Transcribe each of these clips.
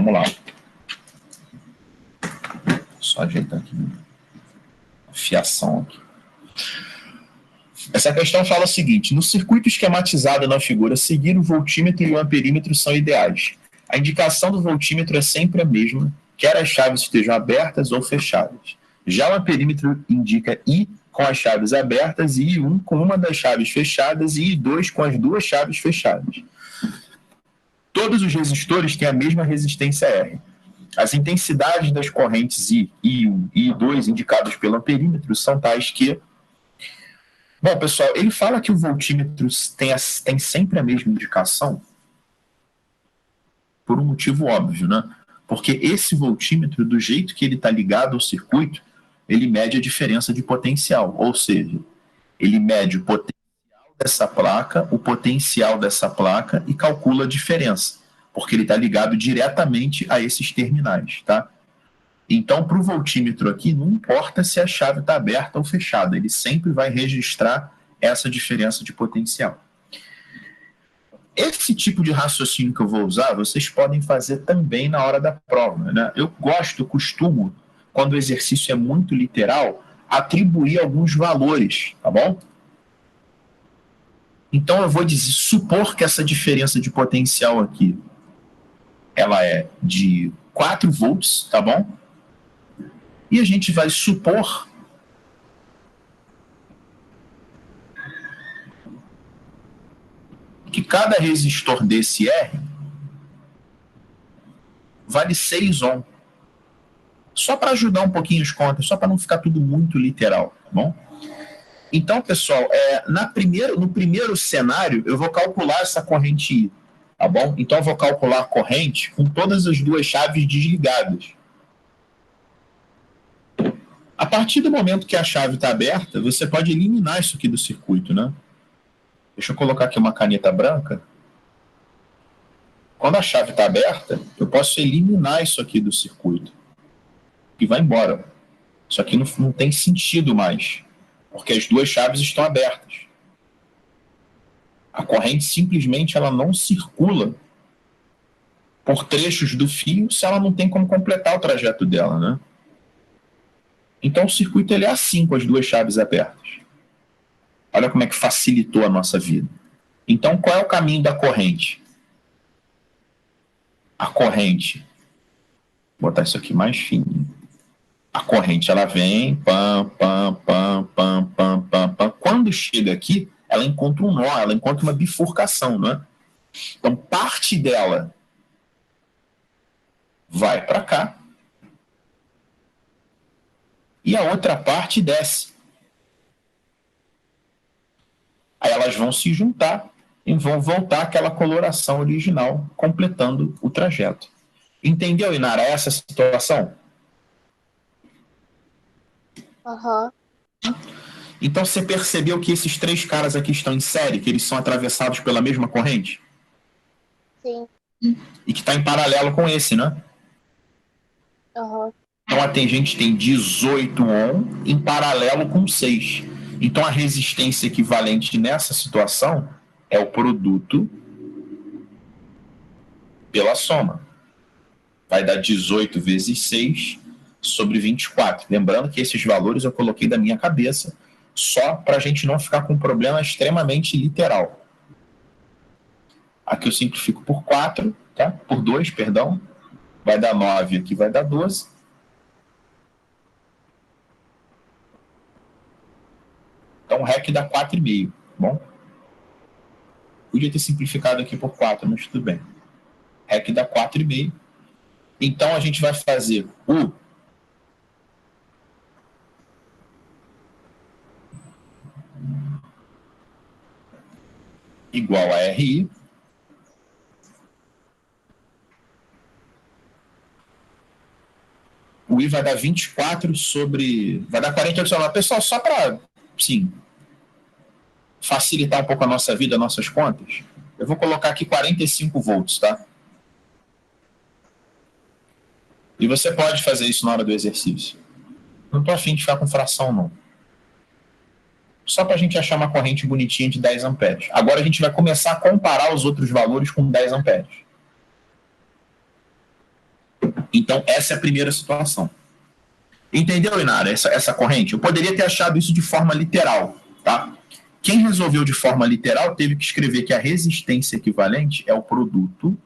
Vamos lá. Só ajeitar aqui. Fiação aqui. Essa questão fala o seguinte: no circuito esquematizado na figura, seguir o voltímetro e o amperímetro são ideais. A indicação do voltímetro é sempre a mesma, quer as chaves estejam abertas ou fechadas. Já o amperímetro indica I com as chaves abertas, e I1 com uma das chaves fechadas e I2 com as duas chaves fechadas. Todos os resistores têm a mesma resistência R. As intensidades das correntes I, I1 e I2 indicadas pelo amperímetro são tais que... Bom, pessoal, ele fala que o voltímetro tem sempre a mesma indicação por um motivo óbvio, né? Porque esse voltímetro, do jeito que ele está ligado ao circuito, ele mede a diferença de potencial, ou seja, ele mede o potencial dessa placa, o potencial dessa placa e calcula a diferença, porque ele está ligado diretamente a esses terminais, tá? Então, para o voltímetro aqui, não importa se a chave está aberta ou fechada, ele sempre vai registrar essa diferença de potencial. Esse tipo de raciocínio que eu vou usar, vocês podem fazer também na hora da prova, né? Eu costumo, quando o exercício é muito literal, atribuir alguns valores, tá bom? Então, eu vou supor que essa diferença de potencial aqui, ela é de 4 volts, tá bom? E a gente vai supor que cada resistor desse R vale 6 ohm. Só para ajudar um pouquinho as contas, só para não ficar tudo muito literal, tá bom? Então, pessoal, no primeiro cenário, eu vou calcular essa corrente I, tá bom? Então, eu vou calcular a corrente com todas as duas chaves desligadas. A partir do momento que a chave está aberta, você pode eliminar isso aqui do circuito, né? Deixa eu colocar aqui uma caneta branca. Quando a chave está aberta, eu posso eliminar isso aqui do circuito. E vai embora. Isso aqui não tem sentido mais, porque as duas chaves estão abertas. A corrente simplesmente ela não circula por trechos do fio se ela não tem como completar o trajeto dela, né? Então o circuito ele é assim, com as duas chaves abertas. Olha como é que facilitou a nossa vida. Então, qual é o caminho da corrente? A corrente, vou botar isso aqui mais fino. A corrente, ela vem, pam, pam, pam, pam, pam, pam, pam. Quando chega aqui, ela encontra um nó, ela encontra uma bifurcação, não é? Então, parte dela vai para cá e a outra parte desce. Aí elas vão se juntar e vão voltar àquela coloração original, completando o trajeto. Entendeu, Inara, essa situação? Aham. Então você percebeu que esses 3 caras aqui estão em série, que eles são atravessados pela mesma corrente? Sim. E que está em paralelo com esse, né? Aham. Então a gente tem 18 ohm em paralelo com 6. Então a resistência equivalente nessa situação é o produto pela soma. Vai dar 18 vezes 6 sobre 24. Lembrando que esses valores eu coloquei da minha cabeça, só para a gente não ficar com um problema extremamente literal. Aqui eu simplifico por 4, tá? Por 2, perdão. Vai dar 9, aqui vai dar 12. Então o REC dá 4,5, bom? Podia ter simplificado aqui por 4, mas tudo bem. REC dá 4,5. Então a gente vai fazer U igual a RI o I vai dar 24 sobre... vai dar 48 sobre... Pessoal, só para, sim, facilitar um pouco a nossa vida, as nossas contas, eu vou colocar aqui 45 volts, tá? E você pode fazer isso na hora do exercício. Não estou afim de ficar com fração, não. Só para a gente achar uma corrente bonitinha de 10 amperes. Agora a gente vai começar a comparar os outros valores com 10 amperes. Então, essa é a primeira situação. Entendeu, Inara, essa corrente? Eu poderia ter achado isso de forma literal, tá? Quem resolveu de forma literal teve que escrever que a resistência equivalente é o produto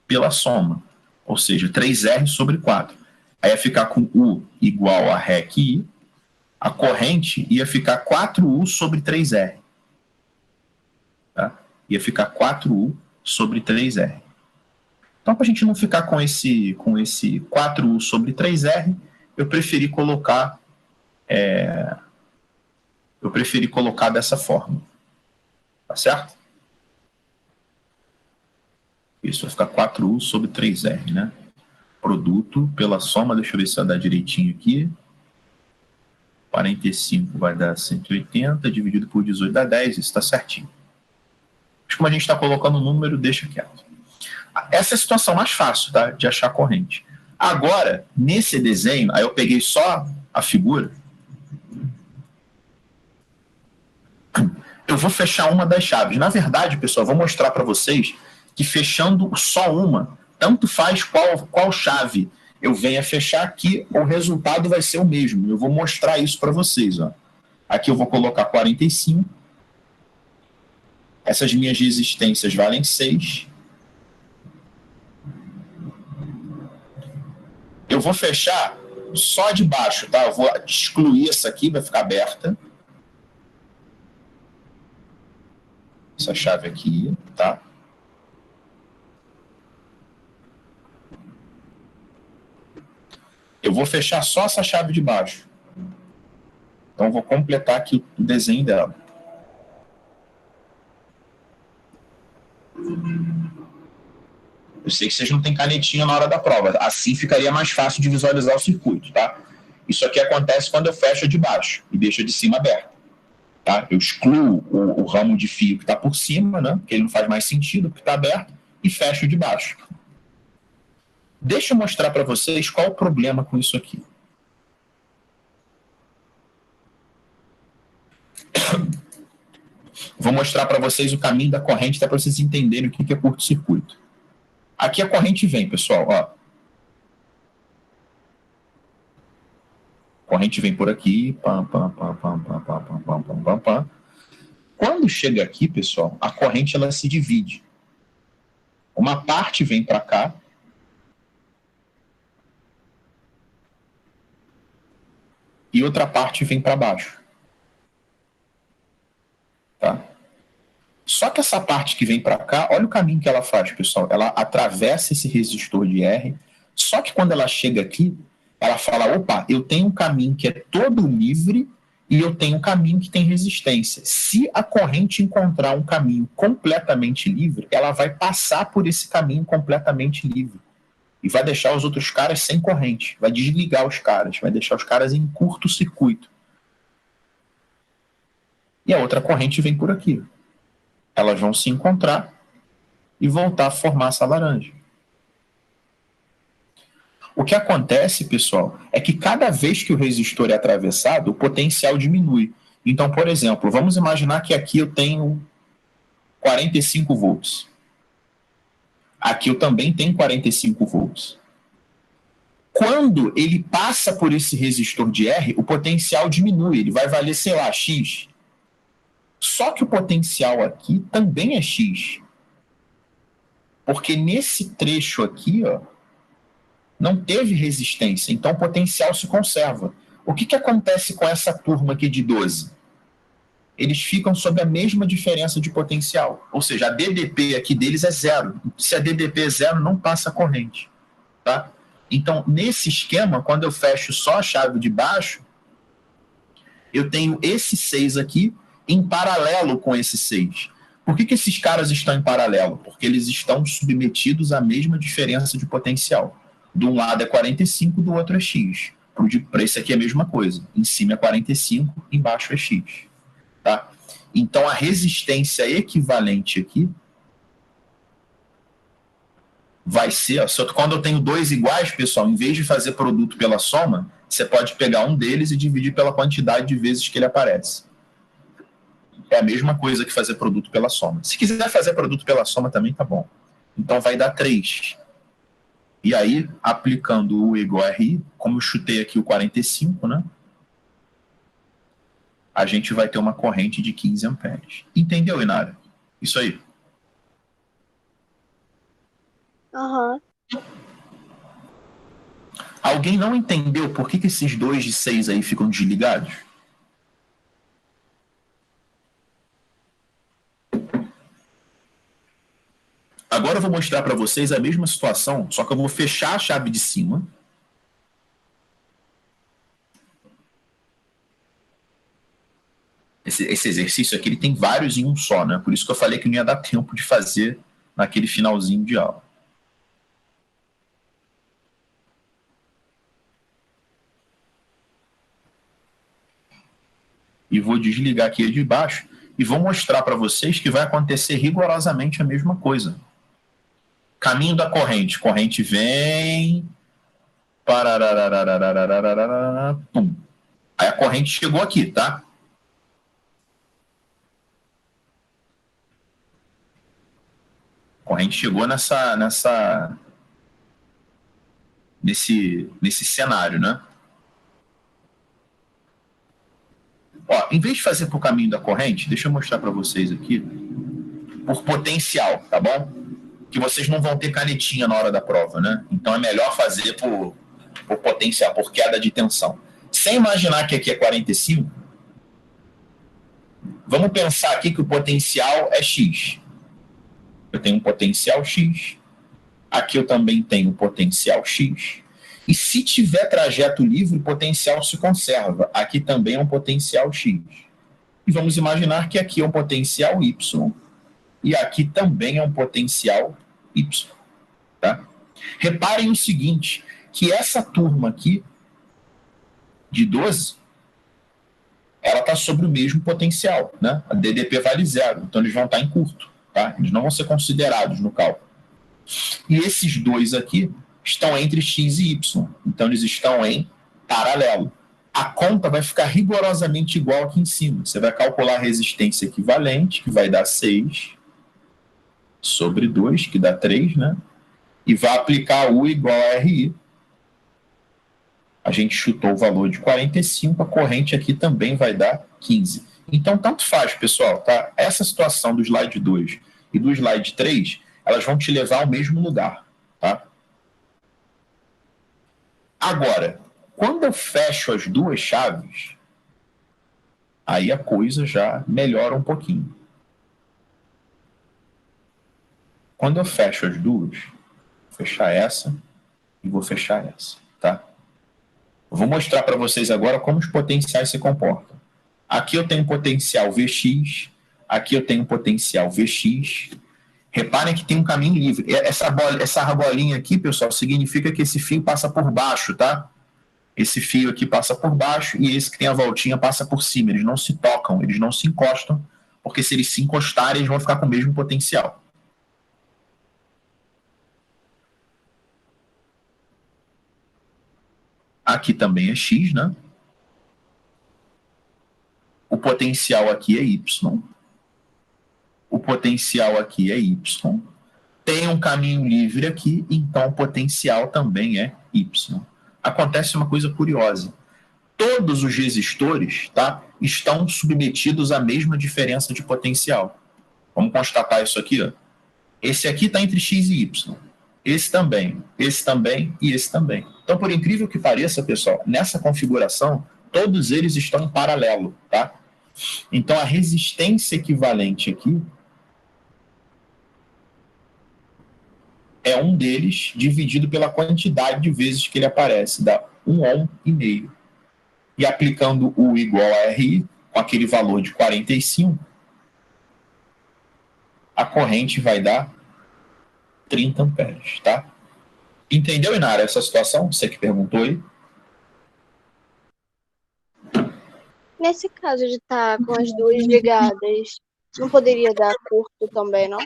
pela soma, ou seja, 3R sobre 4. Aí ia ficar com U igual a REC I, a corrente ia ficar 4U sobre 3R. Tá? Ia ficar 4U sobre 3R. Então, para a gente não ficar com esse 4U sobre 3R, eu preferi colocar dessa forma. Tá certo? Isso vai ficar 4U sobre 3R, né? Produto pela soma, deixa eu ver se vai dar direitinho aqui. 45 vai dar 180, dividido por 18 dá 10, isso está certinho. Mas como a gente está colocando o número, deixa quieto. Essa é a situação mais fácil, tá, de achar a corrente. Agora, nesse desenho, aí eu peguei só a figura, eu vou fechar uma das chaves. Na verdade, pessoal, eu vou mostrar para vocês que fechando só uma, tanto faz qual chave eu venha fechar aqui, o resultado vai ser o mesmo. Eu vou mostrar isso para vocês. Ó. Aqui eu vou colocar 45. Essas minhas resistências valem 6. Eu vou fechar só de baixo, tá? Eu vou excluir essa aqui, vai ficar aberta. Essa chave aqui, tá? Eu vou fechar só essa chave de baixo. Então, eu vou completar aqui o desenho dela. Eu sei que vocês não têm canetinha na hora da prova. Assim ficaria mais fácil de visualizar o circuito, tá? Isso aqui acontece quando eu fecho de baixo e deixo de cima aberto. Tá? Eu excluo o ramo de fio que está por cima, né? Porque ele não faz mais sentido, porque está aberto, e fecho de baixo. Deixa eu mostrar para vocês qual o problema com isso aqui. Vou mostrar para vocês o caminho da corrente, até para vocês entenderem o que é curto-circuito. Aqui a corrente vem, pessoal. Ó. A corrente vem por aqui. Pam, pam, pam, pam, pam, pam, pam, pam, pam, pam, pam. Quando chega aqui, pessoal, a corrente ela se divide. Uma parte vem para cá. E outra parte vem para baixo. Tá? Só que essa parte que vem para cá, olha o caminho que ela faz, pessoal. Ela atravessa esse resistor de R, só que quando ela chega aqui, ela fala, opa, eu tenho um caminho que é todo livre e eu tenho um caminho que tem resistência. Se a corrente encontrar um caminho completamente livre, ela vai passar por esse caminho completamente livre. E vai deixar os outros caras sem corrente. Vai desligar os caras. Vai deixar os caras em curto-circuito. E a outra corrente vem por aqui. Elas vão se encontrar e voltar a formar essa laranja. O que acontece, pessoal, é que cada vez que o resistor é atravessado, o potencial diminui. Então, por exemplo, vamos imaginar que aqui eu tenho 45 volts. Aqui eu também tenho 45 volts. Quando ele passa por esse resistor de R, o potencial diminui, ele vai valer, sei lá, X. Só que o potencial aqui também é X. Porque nesse trecho aqui, ó, não teve resistência, então o potencial se conserva. O que acontece com essa turma aqui de 12? Eles ficam sob a mesma diferença de potencial. Ou seja, a DDP aqui deles é zero. Se a DDP é zero, não passa corrente. Tá? Então, nesse esquema, quando eu fecho só a chave de baixo, eu tenho esse 6 aqui em paralelo com esse 6. Por que esses caras estão em paralelo? Porque eles estão submetidos à mesma diferença de potencial. De um lado é 45, do outro é X. Para esse aqui é a mesma coisa. Em cima é 45, embaixo é X. Tá? Então, a resistência equivalente aqui vai ser... Quando eu tenho dois iguais, pessoal, em vez de fazer produto pela soma, você pode pegar um deles e dividir pela quantidade de vezes que ele aparece. É a mesma coisa que fazer produto pela soma. Se quiser fazer produto pela soma também, tá bom. Então, vai dar 3. E aí, aplicando U igual a RI, como eu chutei aqui o 45, né? A gente vai ter uma corrente de 15 amperes. Entendeu, Inara? Isso aí. Aham. Alguém não entendeu por que esses 2 de 6 aí ficam desligados? Agora eu vou mostrar para vocês a mesma situação, só que eu vou fechar a chave de cima. Esse exercício aqui ele tem vários em um só, né? Por isso que eu falei que não ia dar tempo de fazer naquele finalzinho de aula. E vou desligar aqui de baixo e vou mostrar para vocês que vai acontecer rigorosamente a mesma coisa. Caminho da corrente. Corrente vem... Pum. Aí a corrente chegou aqui, tá? A corrente chegou nesse cenário, né? Ó, em vez de fazer por caminho da corrente, deixa eu mostrar para vocês aqui, por potencial, tá bom? Que vocês não vão ter canetinha na hora da prova, né? Então é melhor fazer por potencial, por queda de tensão. Sem imaginar que aqui é 45, vamos pensar aqui que o potencial é X. Eu tenho um potencial X. Aqui eu também tenho potencial X. E se tiver trajeto livre, o potencial se conserva. Aqui também é um potencial X. E vamos imaginar que aqui é um potencial Y. E aqui também é um potencial Y. Tá? Reparem o seguinte, que essa turma aqui, de 12, ela está sobre o mesmo potencial. Né? A DDP vale 0, então eles vão estar em curto. Tá? Eles não vão ser considerados no cálculo. E esses dois aqui estão entre X e Y. Então eles estão em paralelo. A conta vai ficar rigorosamente igual aqui em cima. Você vai calcular a resistência equivalente, que vai dar 6 sobre 2, que dá 3, né? E vai aplicar U igual a RI. A gente chutou o valor de 45, a corrente aqui também vai dar 15. Então, tanto faz, pessoal, tá? Essa situação do slide 2 e do slide 3, elas vão te levar ao mesmo lugar, tá? Agora, quando eu fecho as duas chaves, aí a coisa já melhora um pouquinho. Quando eu fecho as duas, vou fechar essa e vou fechar essa, tá? Eu vou mostrar para vocês agora como os potenciais se comportam. Aqui eu tenho potencial Vx, aqui eu tenho potencial Vx. Reparem que tem um caminho livre. Essa bolinha aqui, pessoal, significa que esse fio passa por baixo, tá? Esse fio aqui passa por baixo e esse que tem a voltinha passa por cima. Eles não se tocam, eles não se encostam, porque se eles se encostarem, eles vão ficar com o mesmo potencial. Aqui também é X, né? O potencial aqui é Y. O potencial aqui é Y. Tem um caminho livre aqui, então o potencial também é Y. Acontece uma coisa curiosa. Todos os resistores, tá, estão submetidos à mesma diferença de potencial. Vamos constatar isso aqui. Ó. Esse aqui está entre X e Y. Esse também e esse também. Então, por incrível que pareça, pessoal, nessa configuração, todos eles estão em paralelo. Tá? Então, a resistência equivalente aqui é um deles dividido pela quantidade de vezes que ele aparece, dá 1 ohm e meio. E aplicando U igual a RI, com aquele valor de 45, a corrente vai dar 30 amperes, tá? Entendeu, Inara, essa situação? Você que perguntou aí? Nesse caso de estar com as duas ligadas, não poderia dar curto também, não?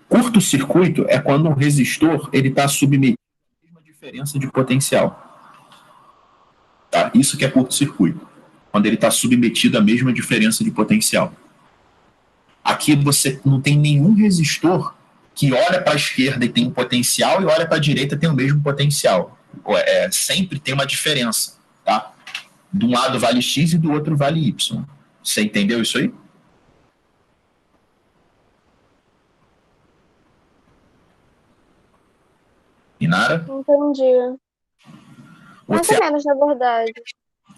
Curto-circuito é quando um resistor está submetido à mesma diferença de potencial. Tá? Isso que é curto-circuito. Quando ele está submetido à mesma diferença de potencial. Aqui você não tem nenhum resistor que olha para a esquerda e tem um potencial e olha para a direita e tem o mesmo potencial. Sempre tem uma diferença, tá? De um lado vale X e do outro vale Y. Você entendeu isso aí? Inara? Entendi. Mais ou menos, na verdade.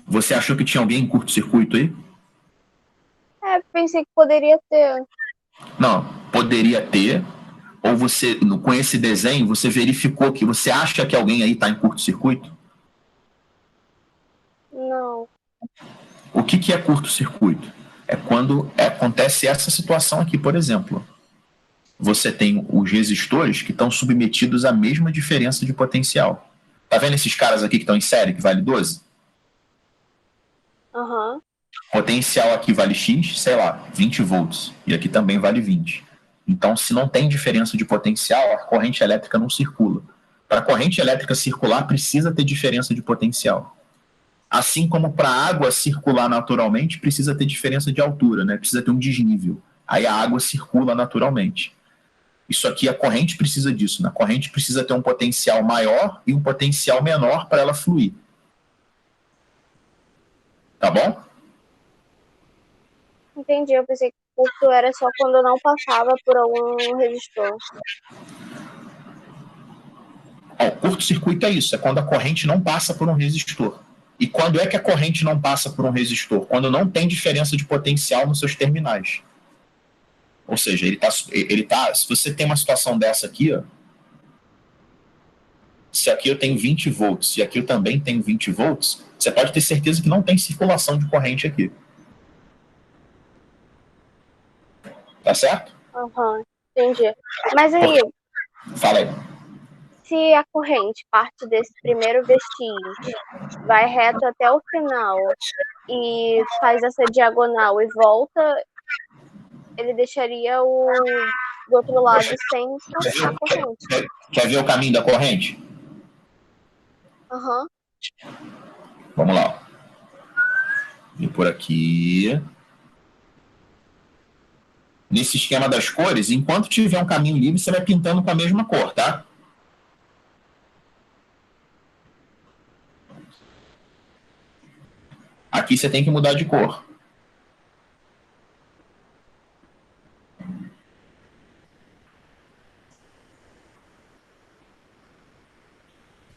Você achou que tinha alguém em curto-circuito aí? Pensei que poderia ter. Não, poderia ter. Ou você, com esse desenho, você verificou que você acha que alguém aí está em curto-circuito? Não. O que é curto-circuito? É quando acontece essa situação aqui, por exemplo. Você tem os resistores que estão submetidos à mesma diferença de potencial. Tá vendo esses caras aqui que estão em série, que vale 12? Aham. Potencial aqui vale X, sei lá, 20 volts. E aqui também vale 20. Então, se não tem diferença de potencial, a corrente elétrica não circula. Para a corrente elétrica circular, precisa ter diferença de potencial. Assim como para a água circular naturalmente, precisa ter diferença de altura, né? Precisa ter um desnível. Aí a água circula naturalmente. Isso aqui, a corrente precisa disso, né? A corrente precisa ter um potencial maior e um potencial menor para ela fluir. Tá bom? Entendi. Eu pensei que o curto era só quando não passava por algum resistor. O curto-circuito é isso, é quando a corrente não passa por um resistor. E quando é que a corrente não passa por um resistor? Quando não tem diferença de potencial nos seus terminais. Ou seja, se você tem uma situação dessa aqui, ó, se aqui eu tenho 20 volts e aqui eu também tenho 20 volts, você pode ter certeza que não tem circulação de corrente aqui. Tá certo? Aham. Entendi. Mas aí, Fala aí. se a corrente parte desse primeiro vestígio, vai reto até o final e faz essa diagonal e volta, ele deixaria o do outro lado sem passar a corrente. Quer ver o caminho da corrente? Aham. Vamos lá. Vem por aqui. Nesse esquema das cores, enquanto tiver um caminho livre, você vai pintando com a mesma cor, tá? Aqui você tem que mudar de cor.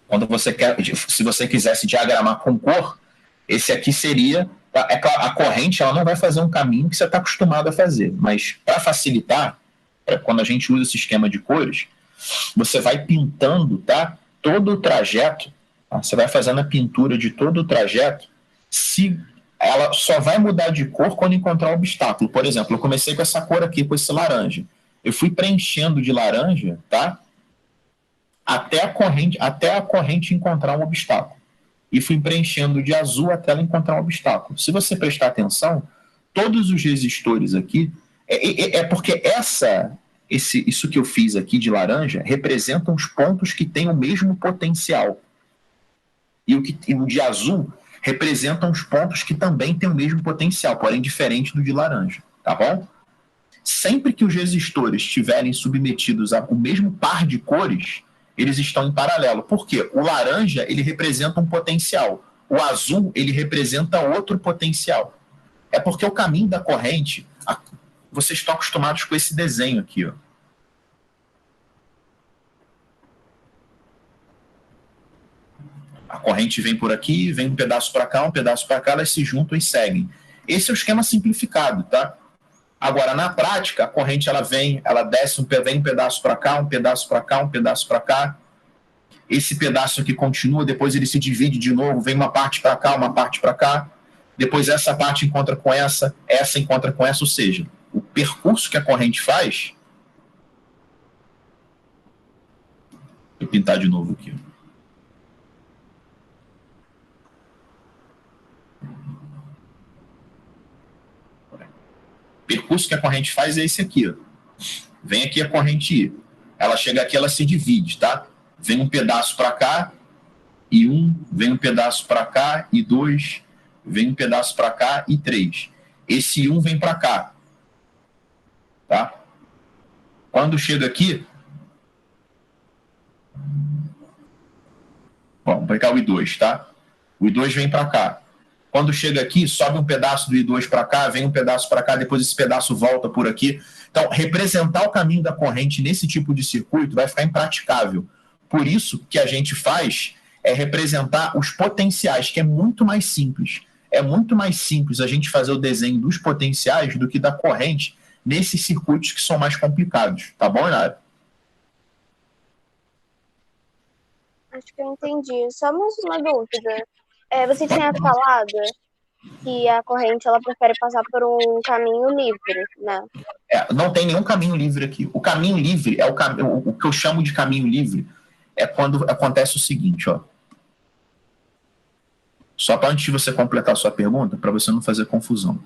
Quando você quer, se você quisesse diagramar com cor, esse aqui seria, é claro, a corrente ela não vai fazer um caminho que você está acostumado a fazer, mas para facilitar, quando a gente usa esse esquema de cores, você vai pintando, tá? Todo o trajeto, tá? Você vai fazendo a pintura de todo o trajeto, se ela só vai mudar de cor quando encontrar um obstáculo. Por exemplo, eu comecei com essa cor aqui, com esse laranja. Eu fui preenchendo de laranja, tá? Até a corrente encontrar um obstáculo. E fui preenchendo de azul até ela encontrar um obstáculo. Se você prestar atenção, todos os resistores aqui, porque isso que eu fiz aqui de laranja representam os pontos que têm o mesmo potencial. E o de azul representam os pontos que também têm o mesmo potencial, porém diferente do de laranja. Tá bom? Sempre que os resistores estiverem submetidos ao mesmo par de cores, eles estão em paralelo. Por quê? O laranja, ele representa um potencial. O azul, ele representa outro potencial. É porque o caminho da corrente, vocês estão acostumados com esse desenho aqui, ó. A corrente vem por aqui, vem um pedaço para cá, um pedaço para cá, elas se juntam e seguem. Esse é o esquema simplificado, tá? Agora, na prática, a corrente ela vem, ela desce, vem um pedaço para cá, um pedaço para cá, um pedaço para cá. Esse pedaço aqui continua, depois ele se divide de novo, vem uma parte para cá, uma parte para cá. Depois essa parte encontra com essa encontra com essa, ou seja, o percurso que a corrente faz. Vou pintar de novo aqui. O percurso que a corrente faz é esse aqui, ó. Vem aqui a corrente I. Ela chega aqui, ela se divide, tá? Vem um pedaço para cá e 1, vem um pedaço para cá e 2, vem um pedaço para cá e 3. Esse 1 vem para cá, tá? Quando chega aqui, bom, vou pegar o I2, tá? O I2 vem para cá. Quando chega aqui, sobe um pedaço do I2 para cá, vem um pedaço para cá, depois esse pedaço volta por aqui. Então, representar o caminho da corrente nesse tipo de circuito vai ficar impraticável. Por isso que a gente faz é representar os potenciais, que é muito mais simples. É muito mais simples a gente fazer o desenho dos potenciais do que da corrente nesses circuitos que são mais complicados. Tá bom, Inara? Acho que eu entendi. Só mais uma dúvida. Você tinha falado que a corrente ela prefere passar por um caminho livre, né? Não tem nenhum caminho livre aqui. O caminho livre é o que eu chamo de caminho livre é quando acontece o seguinte, ó. Só para antes de você completar a sua pergunta, para você não fazer confusão.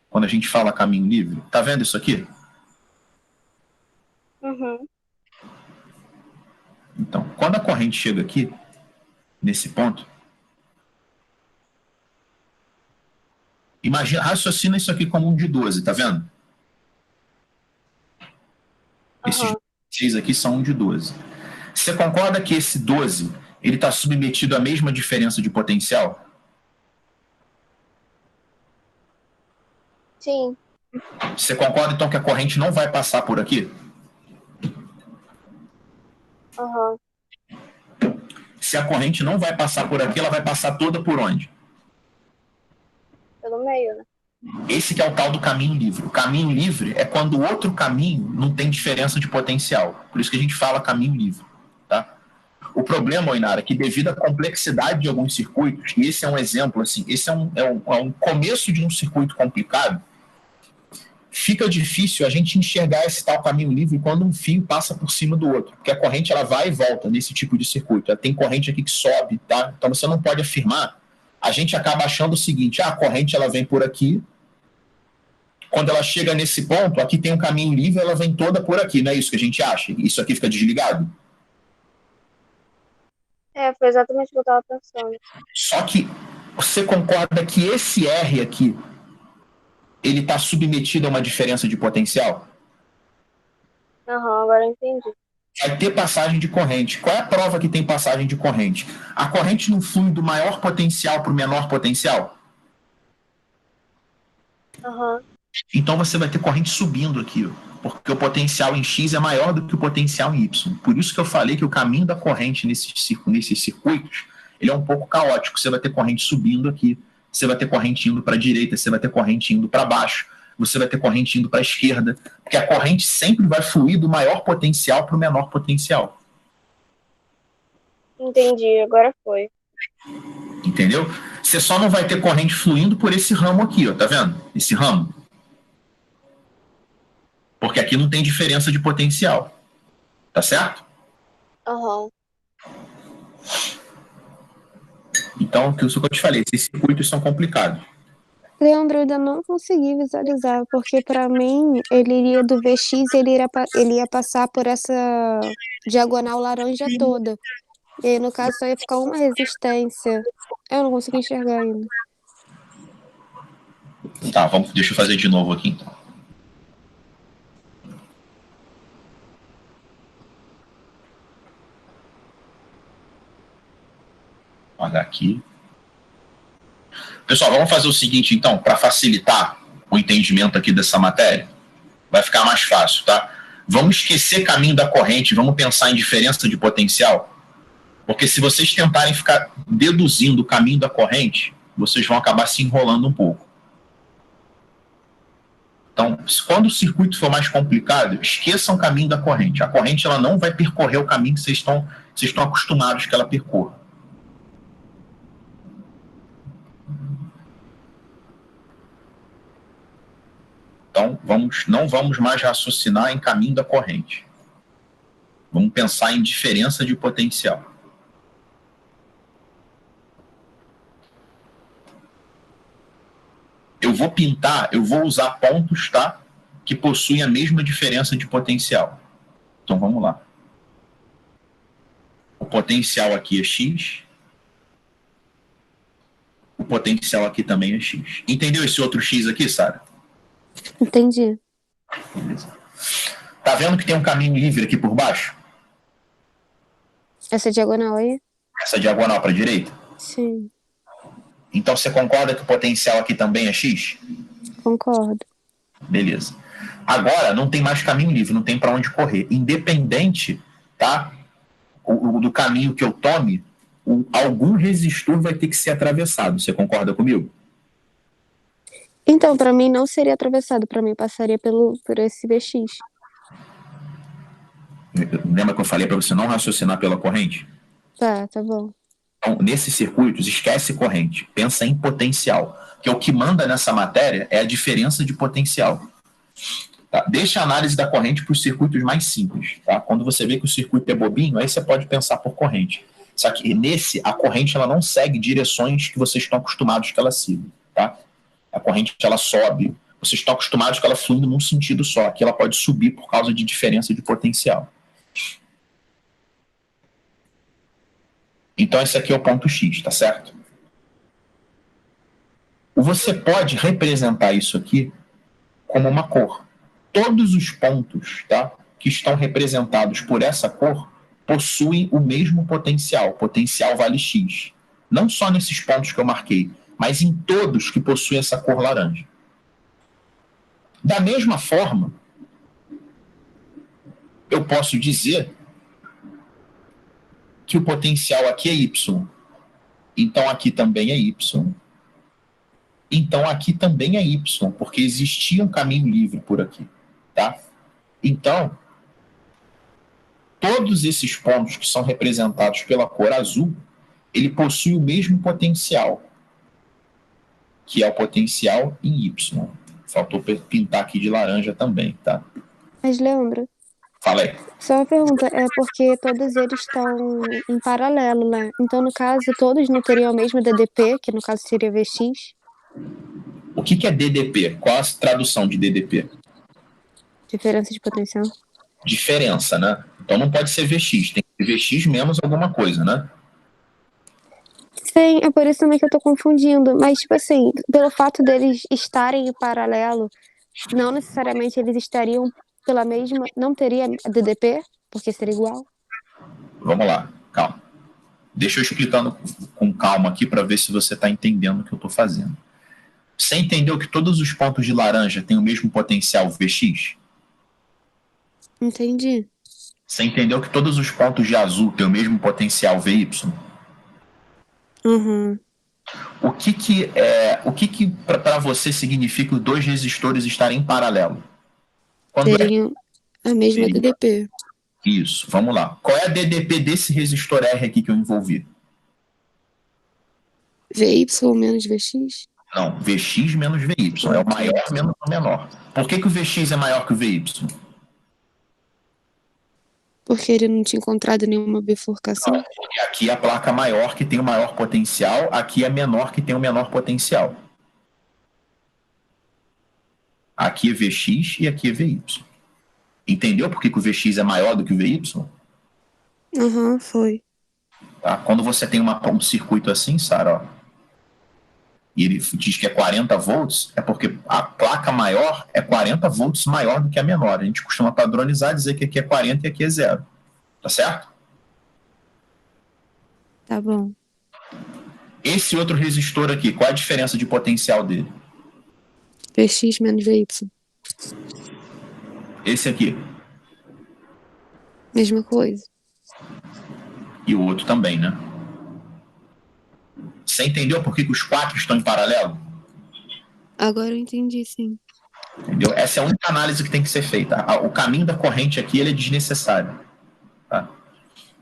Quando a gente fala caminho livre, tá vendo isso aqui? Uhum. Então, quando a corrente chega aqui, nesse ponto, imagina, raciocina isso aqui como um de 12, tá vendo? Esses 6 aqui são um de 12. Você concorda que esse 12 ele está submetido à mesma diferença de potencial? Sim. Você concorda então que a corrente não vai passar por aqui? Uhum. Se a corrente não vai passar por aqui, ela vai passar toda por onde? Pelo meio, né? Esse que é o tal do caminho livre. O caminho livre é quando o outro caminho não tem diferença de potencial. Por isso que a gente fala caminho livre. Tá? O problema, Inara, é que devido à complexidade de alguns circuitos, e esse é um exemplo, assim, esse é um começo de um circuito complicado, fica difícil a gente enxergar esse tal caminho livre quando um fio passa por cima do outro, porque a corrente ela vai e volta nesse tipo de circuito. Ela tem corrente aqui que sobe, tá? Então você não pode afirmar. A gente acaba achando o seguinte, a corrente ela vem por aqui, quando ela chega nesse ponto, aqui tem um caminho livre, ela vem toda por aqui, não é isso que a gente acha? Isso aqui fica desligado? Foi exatamente o que eu estava pensando. Só que você concorda que esse R aqui, ele está submetido a uma diferença de potencial? Agora eu entendi. Vai ter passagem de corrente. Qual é a prova que tem passagem de corrente? A corrente não flui do maior potencial para o menor potencial? Então você vai ter corrente subindo aqui, ó, porque o potencial em X é maior do que o potencial em Y. Por isso que eu falei que o caminho da corrente nesses circuitos ele é um pouco caótico. Você vai ter corrente subindo aqui, você vai ter corrente indo para a direita, você vai ter corrente indo para baixo, você vai ter corrente indo para a esquerda, porque a corrente sempre vai fluir do maior potencial para o menor potencial. Entendi, agora foi. Entendeu? Você só não vai ter corrente fluindo por esse ramo aqui, ó, tá vendo? Esse ramo. Porque aqui não tem diferença de potencial. Tá certo? Então, isso que eu te falei, esses circuitos são complicados. Leandro, eu ainda não consegui visualizar, porque para mim ele iria do VX, ele ia passar por essa diagonal laranja toda. E aí, no caso, só ia ficar uma resistência. Eu não consegui enxergar ainda. Tá, deixa eu fazer de novo aqui então. Olha aqui. Pessoal, vamos fazer o seguinte então, para facilitar o entendimento aqui dessa matéria. Vai ficar mais fácil, tá? Vamos esquecer caminho da corrente, vamos pensar em diferença de potencial. Porque se vocês tentarem ficar deduzindo o caminho da corrente, vocês vão acabar se enrolando um pouco. Então, quando o circuito for mais complicado, esqueçam o caminho da corrente. A corrente ela não vai percorrer o caminho que vocês estão acostumados que ela percorra. Então, não vamos mais raciocinar em caminho da corrente. Vamos pensar em diferença de potencial. Eu vou pintar, eu vou usar pontos, tá? Que possuem a mesma diferença de potencial. Então, vamos lá. O potencial aqui é X. O potencial aqui também é X. Entendeu esse outro X aqui, Sara? Entendi. Beleza. Tá vendo que tem um caminho livre aqui por baixo? Essa diagonal aí? Essa diagonal para a direita? Sim. Então você concorda que o potencial aqui também é x? Concordo. Beleza. Agora não tem mais caminho livre, não tem para onde correr. Independente, tá? Do caminho que eu tome, algum resistor vai ter que ser atravessado. Você concorda comigo? Então, para mim não seria atravessado, para mim passaria por esse VX. Lembra que eu falei para você não raciocinar pela corrente? Tá bom. Então, nesses circuitos, esquece corrente, pensa em potencial, que o que manda nessa matéria é a diferença de potencial. Tá? Deixa a análise da corrente para os circuitos mais simples. Tá? Quando você vê que o circuito é bobinho, aí você pode pensar por corrente. Só que nesse, a corrente ela não segue direções que vocês estão acostumados que ela siga. Tá? A corrente ela sobe, vocês estão acostumados que ela flui num sentido só. Aqui ela pode subir por causa de diferença de potencial. Então esse aqui é o ponto X, tá certo? Você pode representar isso aqui como uma cor. Todos os pontos, tá, que estão representados por essa cor possuem o mesmo potencial. Potencial vale X. Não só nesses pontos que eu marquei, mas em todos que possuem essa cor laranja. Da mesma forma, eu posso dizer que o potencial aqui é Y. Então aqui também é Y. Então aqui também é Y, porque existia um caminho livre por aqui. Tá? Então, todos esses pontos que são representados pela cor azul, ele possui o mesmo potencial, que é o potencial em Y. Faltou pintar aqui de laranja também, tá? Mas, Leandro, Fala aí. só uma pergunta, é porque todos eles estão em paralelo, né? Então, no caso, todos não teriam o mesmo DDP, que no caso seria VX? O que é DDP? Qual a tradução de DDP? Diferença de potencial. Diferença, né? Então não pode ser VX, tem que ser VX menos alguma coisa, né? Sim, é por isso também que eu tô confundindo. Mas, tipo assim, pelo fato deles estarem em paralelo, não necessariamente eles estariam pela mesma... Não teria DDP, porque seria igual? Vamos lá, calma. Deixa eu explicando com calma aqui para ver se você está entendendo o que eu estou fazendo. Você entendeu que todos os pontos de laranja têm o mesmo potencial VX? Entendi. Você entendeu que todos os pontos de azul têm o mesmo potencial VY? Uhum. O que para você significa os dois resistores estarem em paralelo? Quando Teriam a mesma Teria. DDP. Isso, vamos lá. Qual é a DDP desse resistor R aqui que eu envolvi? VY menos VX? Não, VX menos VY. É o maior menos o menor. Por que o VX é maior que o VY? Porque ele não tinha encontrado nenhuma bifurcação? E aqui é a placa maior que tem o maior potencial, aqui é menor que tem o menor potencial. Aqui é VX e aqui é VY. Entendeu por que o VX é maior do que o VY? Aham, foi. Tá? Quando você tem um circuito assim, Sara, ó, e ele diz que é 40 volts, é porque a placa maior é 40 volts maior do que a menor. A gente costuma padronizar, dizer que aqui é 40 e aqui é 0. Tá certo? Tá bom. Esse outro resistor aqui, qual a diferença de potencial dele? VX menos VY. Esse aqui. Mesma coisa. E o outro também, né? Você entendeu por que os quatro estão em paralelo? Agora eu entendi, sim. Entendeu? Essa é a única análise que tem que ser feita. O caminho da corrente aqui ele é desnecessário. Tá?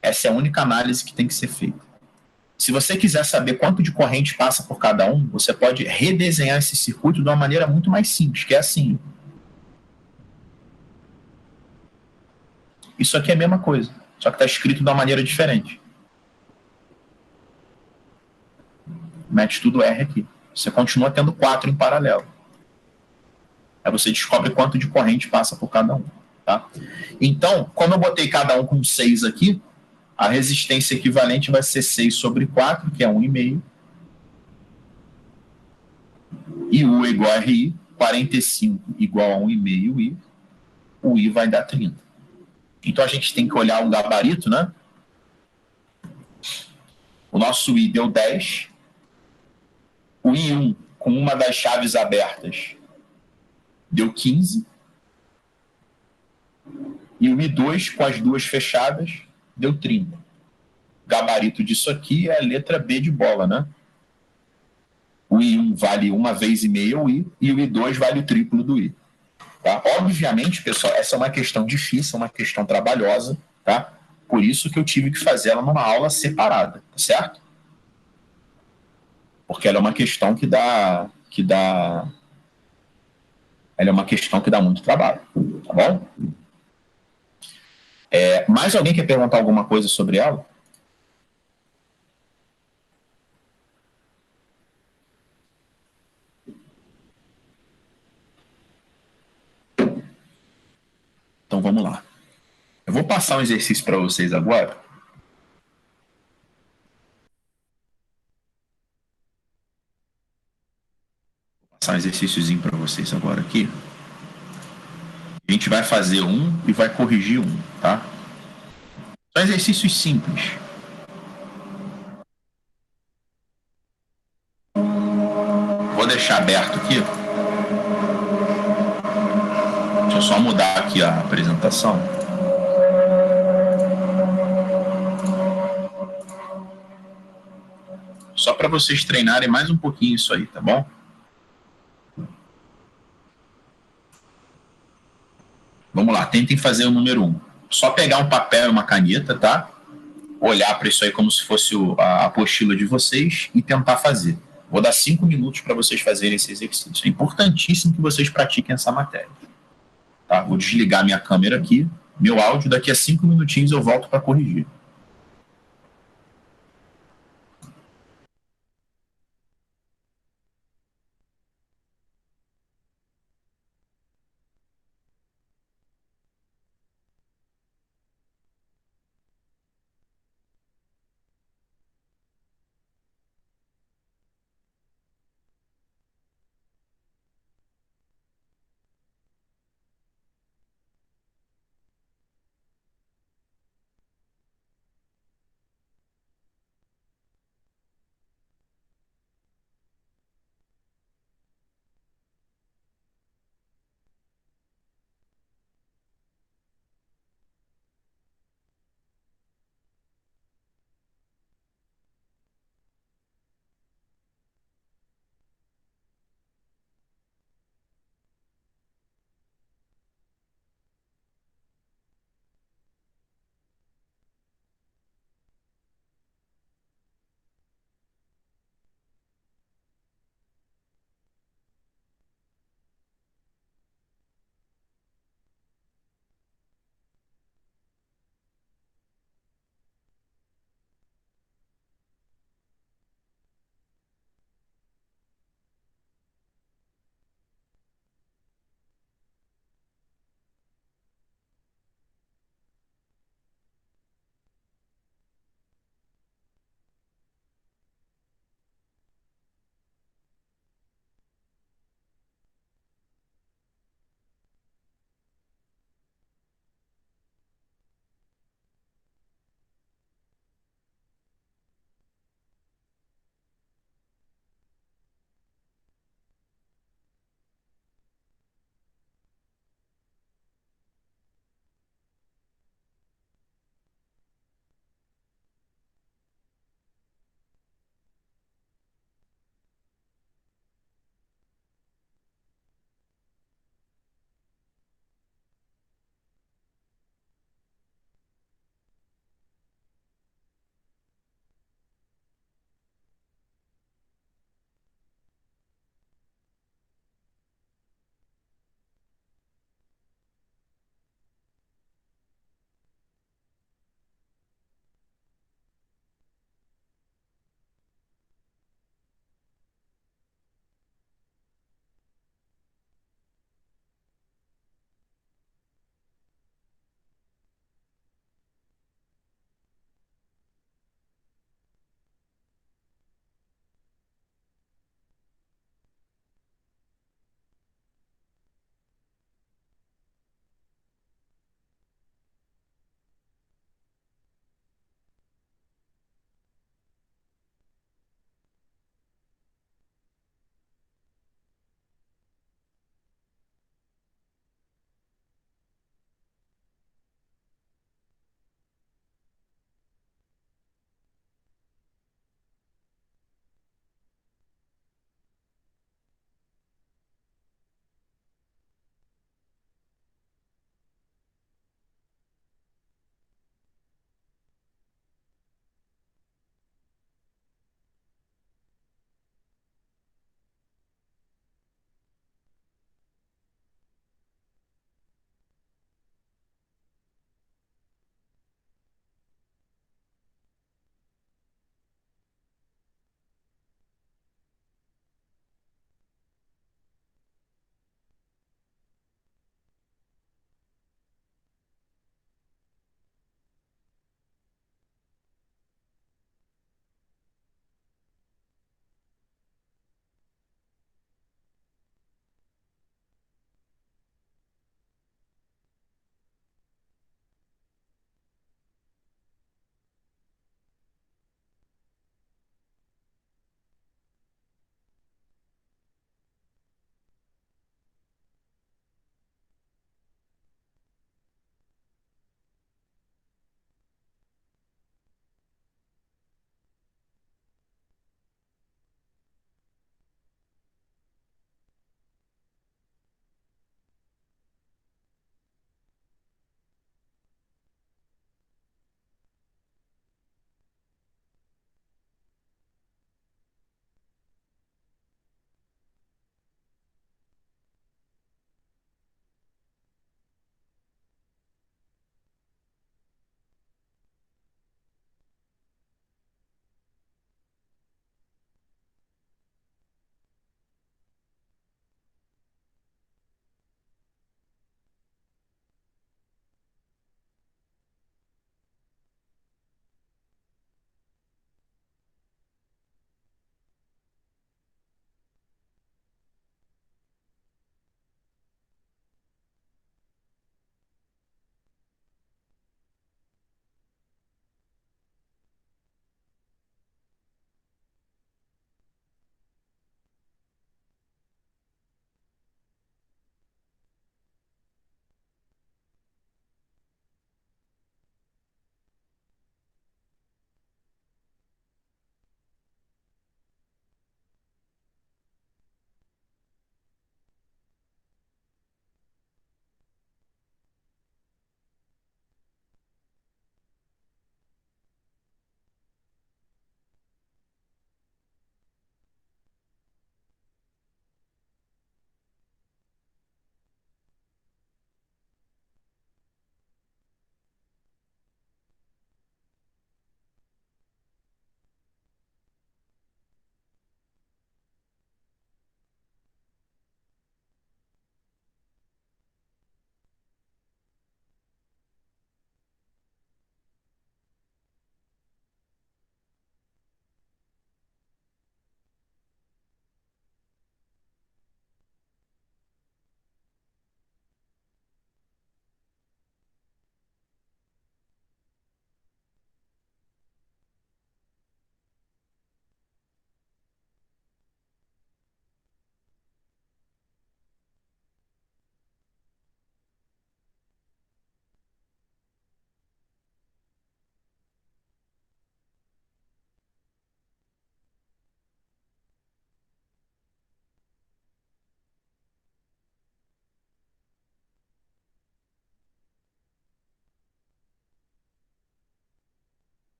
Essa é a única análise que tem que ser feita. Se você quiser saber quanto de corrente passa por cada um, você pode redesenhar esse circuito de uma maneira muito mais simples, que é assim. Isso aqui é a mesma coisa, só que está escrito de uma maneira diferente. Mete tudo R aqui. Você continua tendo 4 em paralelo. Aí você descobre quanto de corrente passa por cada um. Tá? Então, como eu botei cada um com 6 aqui, a resistência equivalente vai ser 6 sobre 4, que é 1,5. E U igual a RI, 45 igual a 1,5I. o I vai dar 30. Então a gente tem que olhar o gabarito, né? O nosso I deu 10. O I1, com uma das chaves abertas, deu 15. E o I2, com as duas fechadas, deu 30. O gabarito disso aqui é a letra B de bola, né? O I1 vale 1,5 o I e o I2 vale o triplo do I. Tá? Obviamente, pessoal, essa é uma questão difícil, uma questão trabalhosa, tá? Por isso que eu tive que fazer ela numa aula separada, certo? Porque ela é uma questão ela é uma questão que dá muito trabalho, tá bom? Mais alguém quer perguntar alguma coisa sobre ela? Então vamos lá. Eu vou passar um exercício para vocês agora. Vou passar um exercíciozinho para vocês agora aqui. A gente vai fazer um e vai corrigir um, tá? São exercícios simples. Vou deixar aberto aqui. Deixa eu só mudar aqui a apresentação. Só para vocês treinarem mais um pouquinho isso aí, tá bom? Vamos lá, tentem fazer o número 1. Só pegar um papel e uma caneta, tá? Olhar para isso aí como se fosse a apostila de vocês e tentar fazer. Vou dar 5 minutos para vocês fazerem esse exercício. É importantíssimo que vocês pratiquem essa matéria. Tá? Vou desligar minha câmera aqui, meu áudio, daqui a 5 minutinhos eu volto para corrigir.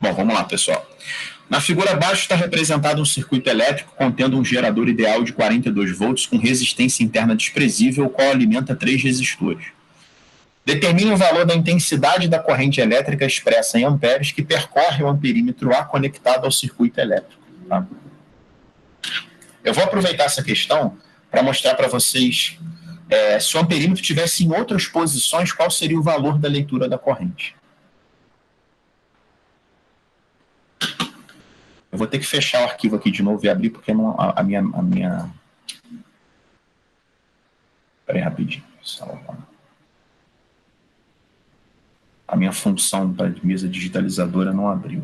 Bom, vamos lá, pessoal. Na figura abaixo está representado um circuito elétrico contendo um gerador ideal de 42 volts com resistência interna desprezível, o qual alimenta 3 resistores. Determine o valor da intensidade da corrente elétrica expressa em amperes que percorre o amperímetro A conectado ao circuito elétrico. Tá? Eu vou aproveitar essa questão para mostrar para vocês se o amperímetro tivesse em outras posições, qual seria o valor da leitura da corrente. Eu vou ter que fechar o arquivo aqui de novo e abrir, porque não, a minha... Espera aí rapidinho. A minha função da mesa digitalizadora não abriu.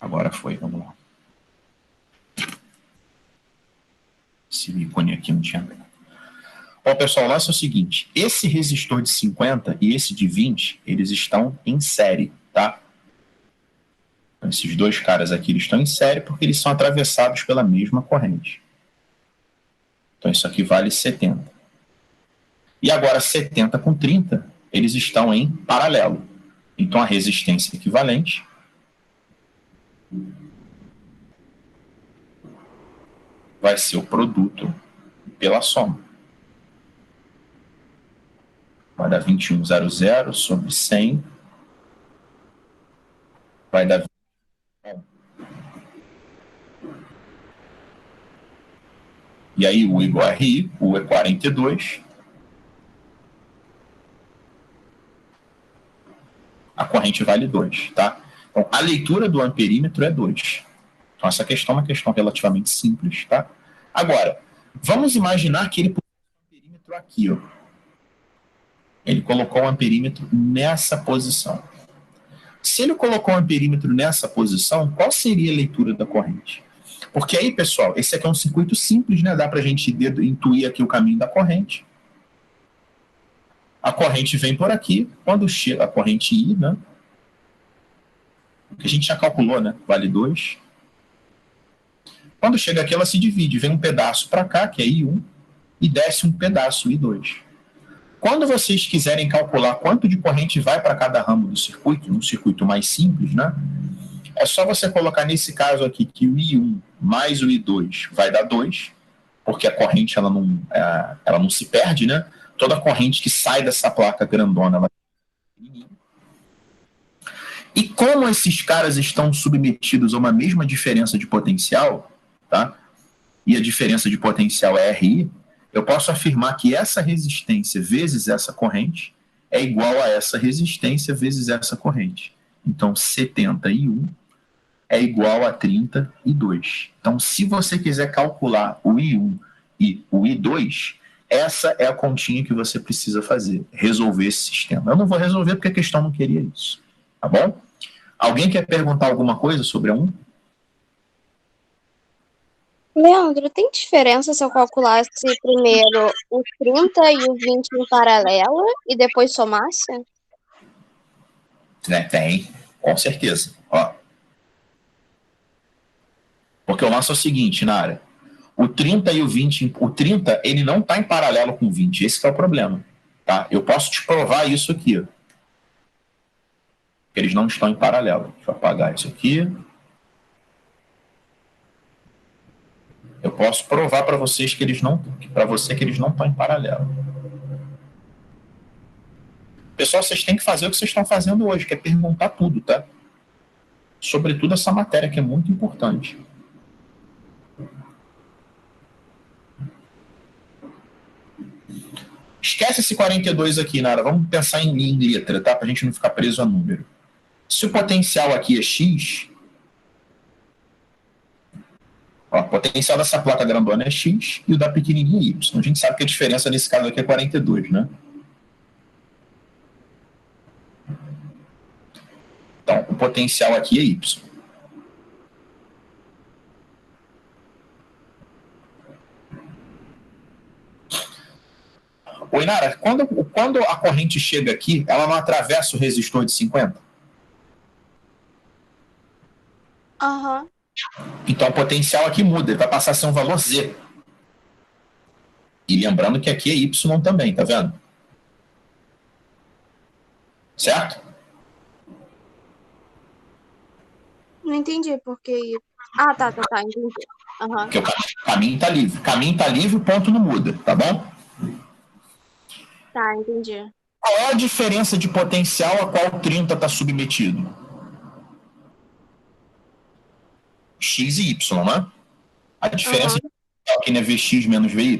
Agora foi, vamos lá. Esse ícone aqui não tinha. Bom, pessoal, o lance é o seguinte. Esse resistor de 50 e esse de 20, eles estão em série, tá? Então, esses dois caras aqui eles estão em série porque eles são atravessados pela mesma corrente. Então, isso aqui vale 70. E agora, 70 com 30, eles estão em paralelo. Então, a resistência equivalente vai ser o produto pela soma. Vai dar 2100 sobre 100. Vai dar... E aí, U igual a RI, U é 42. A corrente vale 2, tá? Então, a leitura do amperímetro é 2. Então, essa questão é uma questão relativamente simples, tá? Agora, vamos imaginar que ele pôs o amperímetro aqui, ó. Ele colocou o amperímetro nessa posição. Se ele colocou o amperímetro nessa posição, qual seria a leitura da corrente? Porque aí, pessoal, esse aqui é um circuito simples, né? Dá para a gente intuir aqui o caminho da corrente. A corrente vem por aqui. Quando chega a corrente I, né? Que a gente já calculou, né? Vale 2. Quando chega aqui, ela se divide. Vem um pedaço para cá, que é I1, e desce um pedaço, I2. Quando vocês quiserem calcular quanto de corrente vai para cada ramo do circuito, num circuito mais simples, né? É só você colocar nesse caso aqui que o I1 mais o I2 vai dar 2, porque a corrente ela não se perde, né? Toda a corrente que sai dessa placa grandona, ela... E como esses caras estão submetidos a uma mesma diferença de potencial, tá? E a diferença de potencial é RI, eu posso afirmar que essa resistência vezes essa corrente é igual a essa resistência vezes essa corrente. Então, 71 é igual a 32. Então, se você quiser calcular o I1 e o I2, essa é a continha que você precisa fazer, resolver esse sistema. Eu não vou resolver porque a questão não queria isso. Tá bom? Alguém quer perguntar alguma coisa sobre a 1? Leandro, tem diferença se eu calculasse primeiro o 30 e o 20 em paralelo e depois somasse? Tem, com certeza. Ó. Porque o lance é o seguinte, Nara. O 30 e o 20, o 30 ele não está em paralelo com o 20, esse que é o problema. Tá? Eu posso te provar isso aqui. Ó. Eles não estão em paralelo. Deixa eu apagar isso aqui. Eu posso provar para vocês que eles não estão em paralelo. Pessoal, vocês têm que fazer o que vocês estão fazendo hoje, que é perguntar tudo, tá? Sobretudo essa matéria, que é muito importante. Esquece esse 42 aqui, Nara. Vamos pensar em letra, tá? Para a gente não ficar preso a número. Se o potencial aqui é X... Ó, o potencial dessa placa grandona é X e o da pequenininha é Y. A gente sabe que a diferença nesse caso aqui é 42, né? Então, o potencial aqui é Y. Oi, Nara, quando a corrente chega aqui, ela não atravessa o resistor de 50? Aham. Então o potencial aqui muda, ele vai passar a ser um valor Z. E lembrando que aqui é Y também, tá vendo? Certo? Não entendi porque. Ah, tá, entendi. Aham. Porque o caminho está livre. Caminho está livre, o ponto não muda, tá bom? Tá, entendi. Qual é a diferença de potencial a qual 30 está submetido? X e Y, né? A diferença Aham. de potencial aqui não é Vx menos Vy?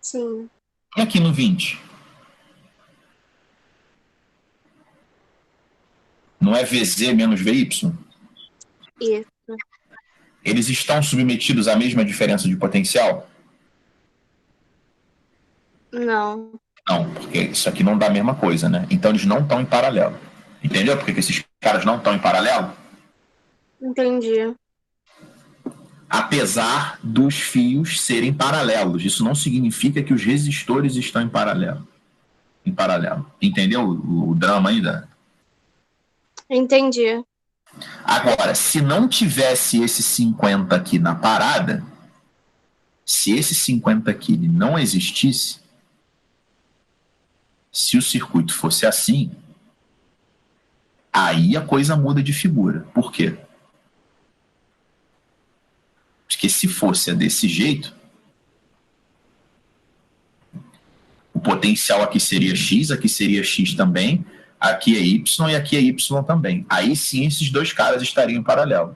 Sim. E aqui no 20? Não é Vz menos Vy? Isso. Eles estão submetidos à mesma diferença de potencial? Não. Não, porque isso aqui não dá a mesma coisa, né? Então eles não estão em paralelo. Entendeu por que esses caras não estão em paralelo? Entendi. Apesar dos fios serem paralelos, isso não significa que os resistores estão em paralelo. Entendeu o drama ainda? Entendi. Agora, se não tivesse esse 50 aqui na parada, se esse 50 aqui não existisse, se o circuito fosse assim, aí a coisa muda de figura. Por quê? Porque se fosse desse jeito, o potencial aqui seria X, aqui seria X também, aqui é Y e aqui é Y também. Aí sim esses dois caras estariam em paralelo.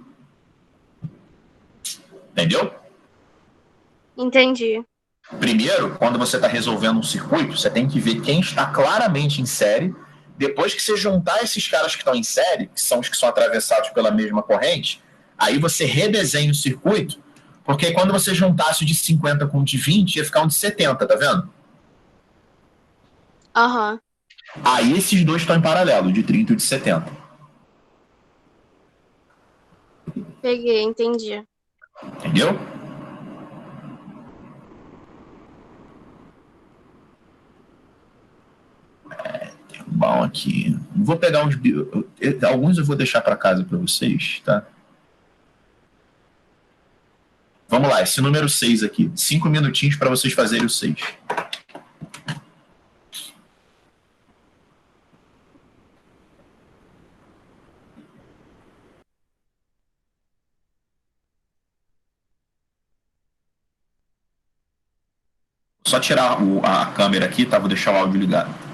Entendeu? Entendi. Primeiro, quando você está resolvendo um circuito, você tem que ver quem está claramente em série. Depois que você juntar esses caras que estão em série, que são os que são atravessados pela mesma corrente, aí você redesenha o circuito, porque quando você juntasse o de 50 com o de 20, ia ficar um de 70, tá vendo? Aham. Aí esses dois estão em paralelo, o de 30 e o de 70. Peguei, entendi. Entendeu? Bom, aqui. Vou pegar uns. Alguns eu vou deixar para casa para vocês, tá? Vamos lá, esse número 6 aqui. 5 minutinhos para vocês fazerem o 6. Só tirar a câmera aqui, tá? Vou deixar o áudio ligado.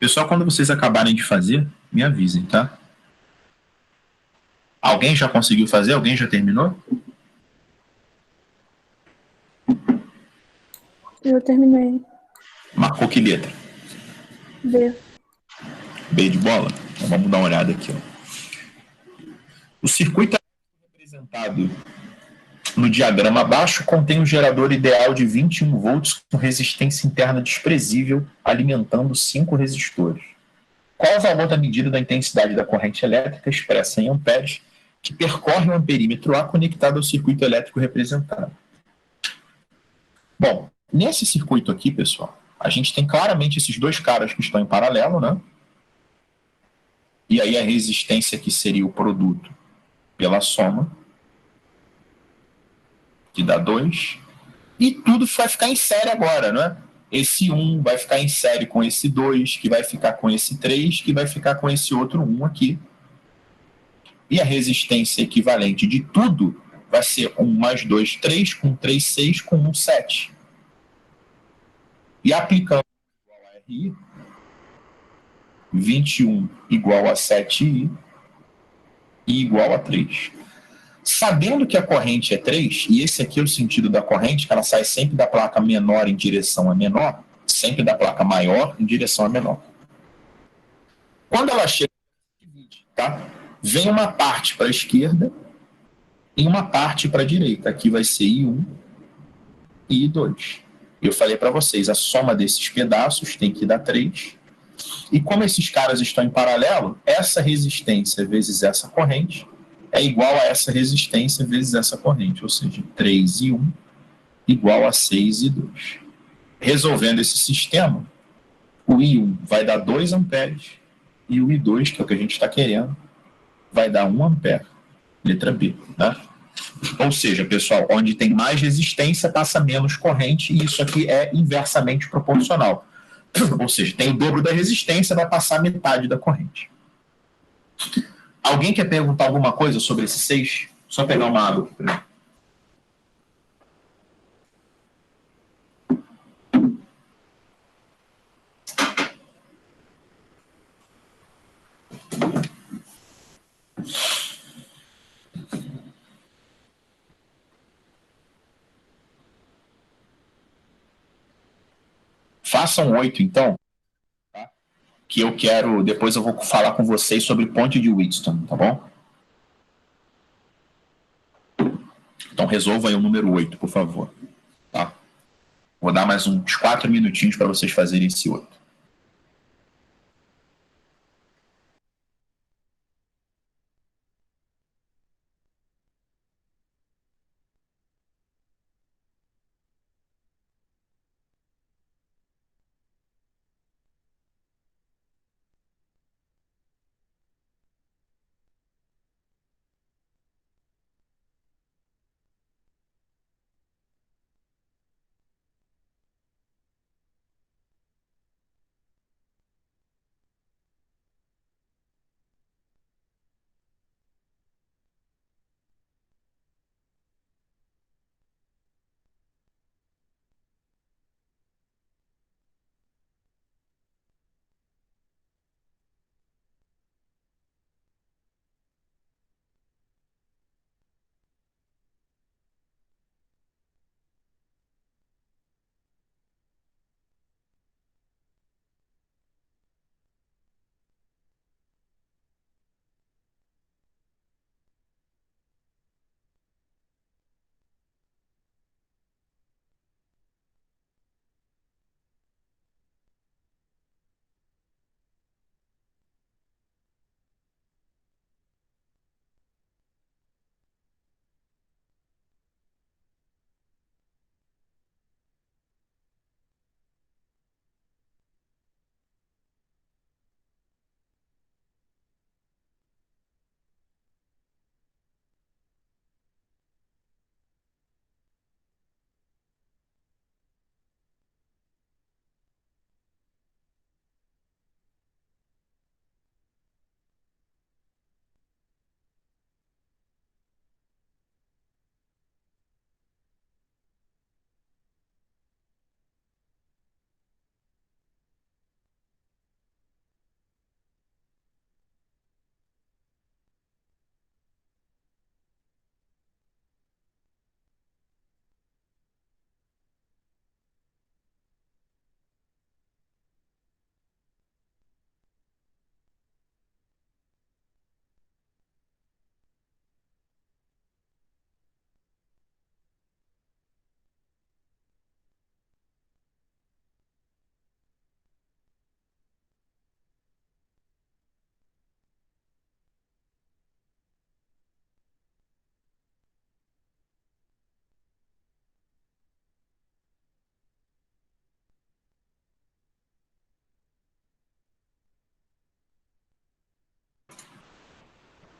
Pessoal, quando vocês acabarem de fazer, me avisem, tá? Alguém já conseguiu fazer? Alguém já terminou? Eu terminei. Marcou que letra? B. B de bola? Então vamos dar uma olhada aqui. Ó. O circuito representado no diagrama abaixo contém um gerador ideal de 21 volts com resistência interna desprezível, alimentando 5 resistores. Qual o valor da medida da intensidade da corrente elétrica expressa em amperes que percorre o amperímetro A conectado ao circuito elétrico representado? Bom, nesse circuito aqui, pessoal, a gente tem claramente esses dois caras que estão em paralelo, né? E aí a resistência que seria o produto pela soma, que dá 2. E tudo vai ficar em série agora, né? Esse 1 vai ficar em série com esse 2, que vai ficar com esse 3, que vai ficar com esse outro 1 aqui. E a resistência equivalente de tudo vai ser 1 mais 2, 3, com 3, 6, com 1, 7. E aplicando igual a RI, 21 igual a 7I e igual a 3. Sabendo que a corrente é 3, e esse aqui é o sentido da corrente, que ela sai sempre da placa menor em direção a menor, sempre da placa maior em direção a menor. Quando ela chega, tá? Vem uma parte para a esquerda e uma parte para a direita. Aqui vai ser I1 e I2. Eu falei para vocês, a soma desses pedaços tem que dar 3. E como esses caras estão em paralelo, essa resistência vezes essa corrente é igual a essa resistência vezes essa corrente, ou seja, 3 e 1 igual a 6 e 2. Resolvendo esse sistema, o I1 vai dar 2 amperes e o I2, que é o que a gente está querendo, vai dar 1 ampere. Letra B, né? Ou seja, pessoal, onde tem mais resistência, passa menos corrente, e isso aqui é inversamente proporcional. Ou seja, tem o dobro da resistência, vai passar metade da corrente. Alguém quer perguntar alguma coisa sobre esse 6? Só pegar uma água aqui para mim. Façam 8, então, tá? Que eu quero, depois eu vou falar com vocês sobre ponte de Wheatstone, tá bom? Então resolva aí o número 8, por favor. Tá? Vou dar mais uns 4 minutinhos para vocês fazerem esse 8.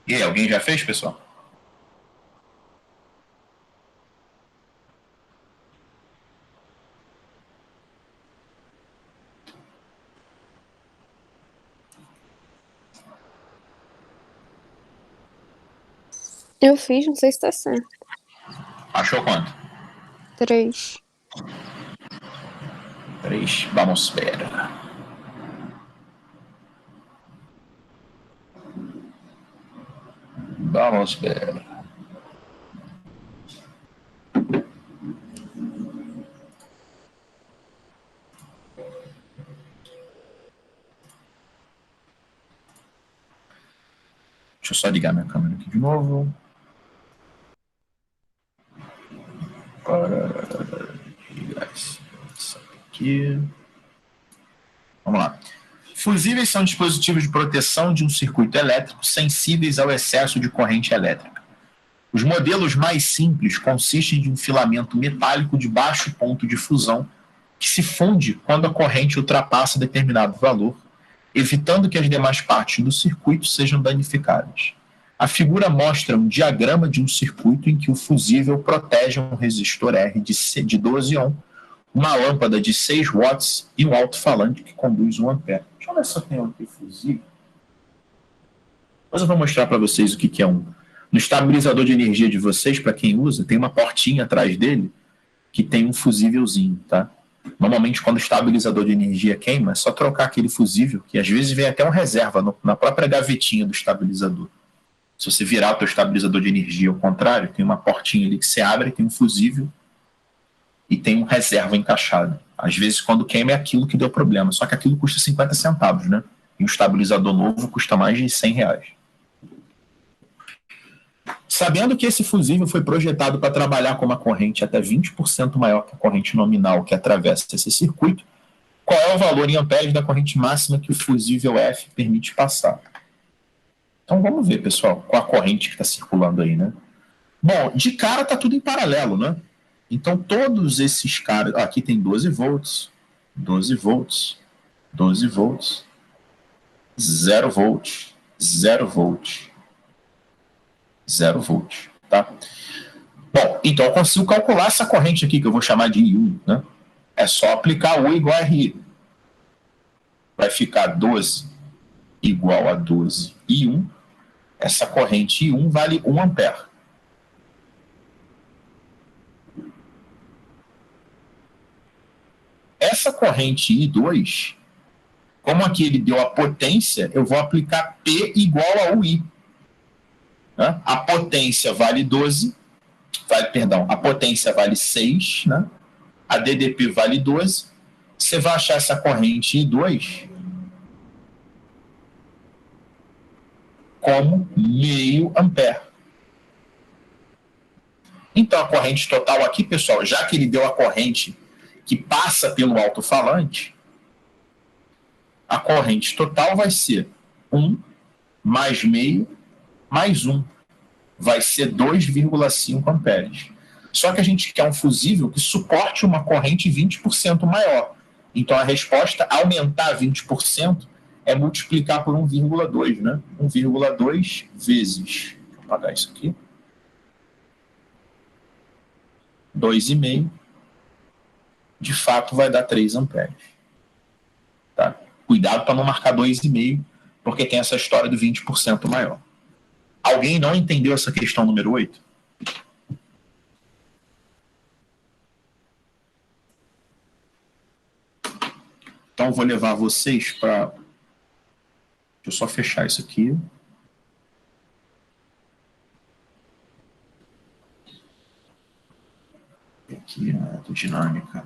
E aí, alguém já fez, pessoal? Eu fiz, não sei se tá certo. Achou quanto? 3. 3. Vamos ver. Vamos ver. Deixa eu só ligar minha câmera aqui de novo. Isso aqui. Vamos lá. Fusíveis são dispositivos de proteção de um circuito elétrico sensíveis ao excesso de corrente elétrica. Os modelos mais simples consistem de um filamento metálico de baixo ponto de fusão que se funde quando a corrente ultrapassa determinado valor, evitando que as demais partes do circuito sejam danificadas. A figura mostra um diagrama de um circuito em que o fusível protege um resistor R de 12 ohm, uma lâmpada de 6 watts e um alto-falante que conduz 1 ampere. Deixa eu ver se eu tenho aqui fusível. Depois eu vou mostrar para vocês o que é um. No estabilizador de energia de vocês, para quem usa, tem uma portinha atrás dele que tem um fusívelzinho, tá? Normalmente, quando o estabilizador de energia queima, é só trocar aquele fusível, que às vezes vem até uma reserva na própria gavetinha do estabilizador. Se você virar o teu estabilizador de energia ao contrário, tem uma portinha ali que você abre, tem um fusível e tem um reserva encaixado. Às vezes, quando queima, é aquilo que deu problema. Só que aquilo custa 50 centavos, né? E um estabilizador novo custa mais de R$100. Sabendo que esse fusível foi projetado para trabalhar com uma corrente até 20% maior que a corrente nominal que atravessa esse circuito, qual é o valor em amperes da corrente máxima que o fusível F permite passar? Então vamos ver, pessoal, qual a corrente que está circulando aí, né? Bom, de cara está tudo em paralelo, né? Então todos esses caras... Aqui tem 12 volts, 12 volts, 12 volts, 0 volts, 0 volts, 0 volts, tá? Bom, então eu consigo calcular essa corrente aqui, que eu vou chamar de I1, né? É só aplicar U igual a RI. Vai ficar 12 igual a 12 I1. Essa corrente I1 vale 1 ampere. Essa corrente I2, como aqui ele deu a potência, eu vou aplicar P igual a UI. Né? A potência vale 12, a potência vale 6, né? A DDP vale 12. Você vai achar essa corrente I2 como meio ampere. Então, a corrente total aqui, pessoal, já que ele deu a corrente que passa pelo alto-falante, a corrente total vai ser 1 mais meio mais 1. Vai ser 2,5 amperes. Só que a gente quer um fusível que suporte uma corrente 20% maior. Então, a resposta, aumentar 20%, é multiplicar por 1,2, né? 1,2 vezes... Deixa eu apagar isso aqui. 2,5. De fato, vai dar 3 amperes. Tá? Cuidado para não marcar 2,5, porque tem essa história do 20% maior. Alguém não entendeu essa questão número 8? Então, eu vou levar vocês para... Deixa eu só fechar isso aqui. Aqui, a dinâmica.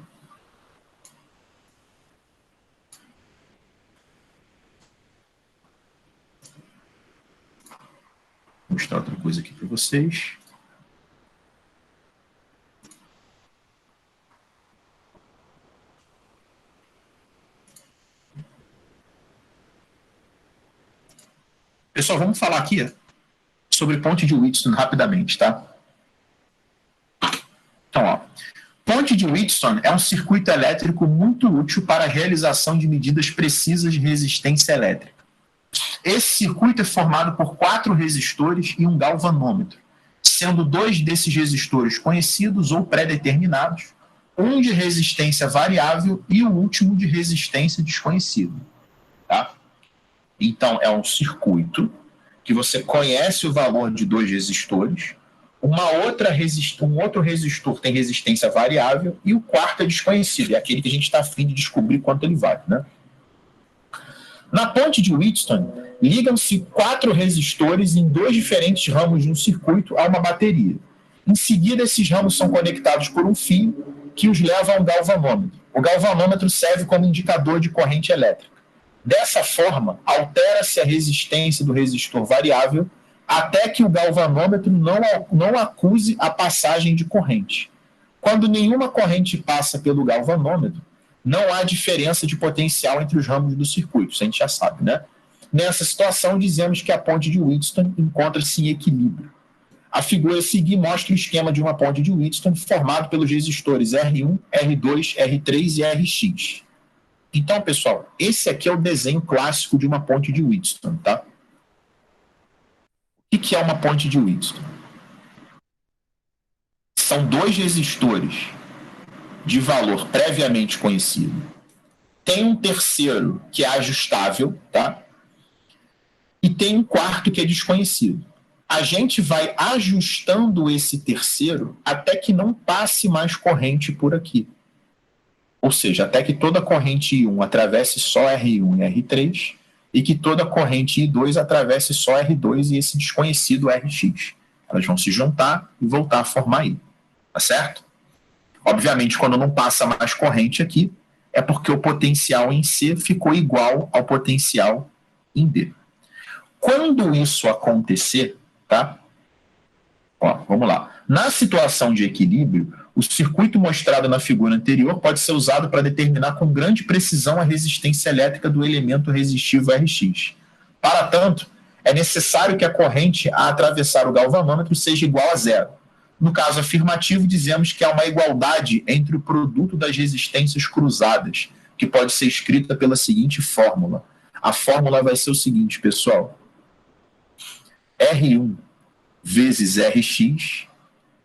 Vou mostrar outra coisa aqui para vocês. Pessoal, vamos falar aqui sobre ponte de Wheatstone rapidamente, tá? Então, ó, ponte de Wheatstone é um circuito elétrico muito útil para a realização de medidas precisas de resistência elétrica. Esse circuito é formado por 4 resistores e um galvanômetro, sendo 2 desses resistores conhecidos ou pré-determinados, um de resistência variável e o último de resistência desconhecida. Tá? Então, é um circuito que você conhece o valor de 2 resistores, um outro resistor tem resistência variável e o quarto é desconhecido, é aquele que a gente está a fim de descobrir quanto ele vale. Né? Na ponte de Wheatstone, ligam-se 4 resistores em 2 diferentes ramos de um circuito a uma bateria. Em seguida, esses ramos são conectados por um fio que os leva a um galvanômetro. O galvanômetro serve como indicador de corrente elétrica. Dessa forma, altera-se a resistência do resistor variável até que o galvanômetro não acuse a passagem de corrente. Quando nenhuma corrente passa pelo galvanômetro, não há diferença de potencial entre os ramos do circuito, isso a gente já sabe, né? Nessa situação, dizemos que a ponte de Wheatstone encontra-se em equilíbrio. A figura a seguir mostra o esquema de uma ponte de Wheatstone formado pelos resistores R1, R2, R3 e Rx. Então, pessoal, esse aqui é o desenho clássico de uma ponte de Wheatstone, tá? O que é uma ponte de Wheatstone? São 2 resistores de valor previamente conhecido. Tem um terceiro que é ajustável, tá? E tem um quarto que é desconhecido. A gente vai ajustando esse terceiro até que não passe mais corrente por aqui. Ou seja, até que toda corrente I1 atravesse só R1 e R3 e que toda corrente I2 atravesse só R2 e esse desconhecido Rx. Elas vão se juntar e voltar a formar I. Tá certo? Obviamente, quando não passa mais corrente aqui, é porque o potencial em C ficou igual ao potencial em D. Quando isso acontecer, tá? Ó, vamos lá. Na situação de equilíbrio, o circuito mostrado na figura anterior pode ser usado para determinar com grande precisão a resistência elétrica do elemento resistivo Rx. Para tanto, é necessário que a corrente a atravessar o galvanômetro seja igual a 0. No caso afirmativo, dizemos que há uma igualdade entre o produto das resistências cruzadas, que pode ser escrita pela seguinte fórmula. A fórmula vai ser o seguinte, pessoal. R1 vezes Rx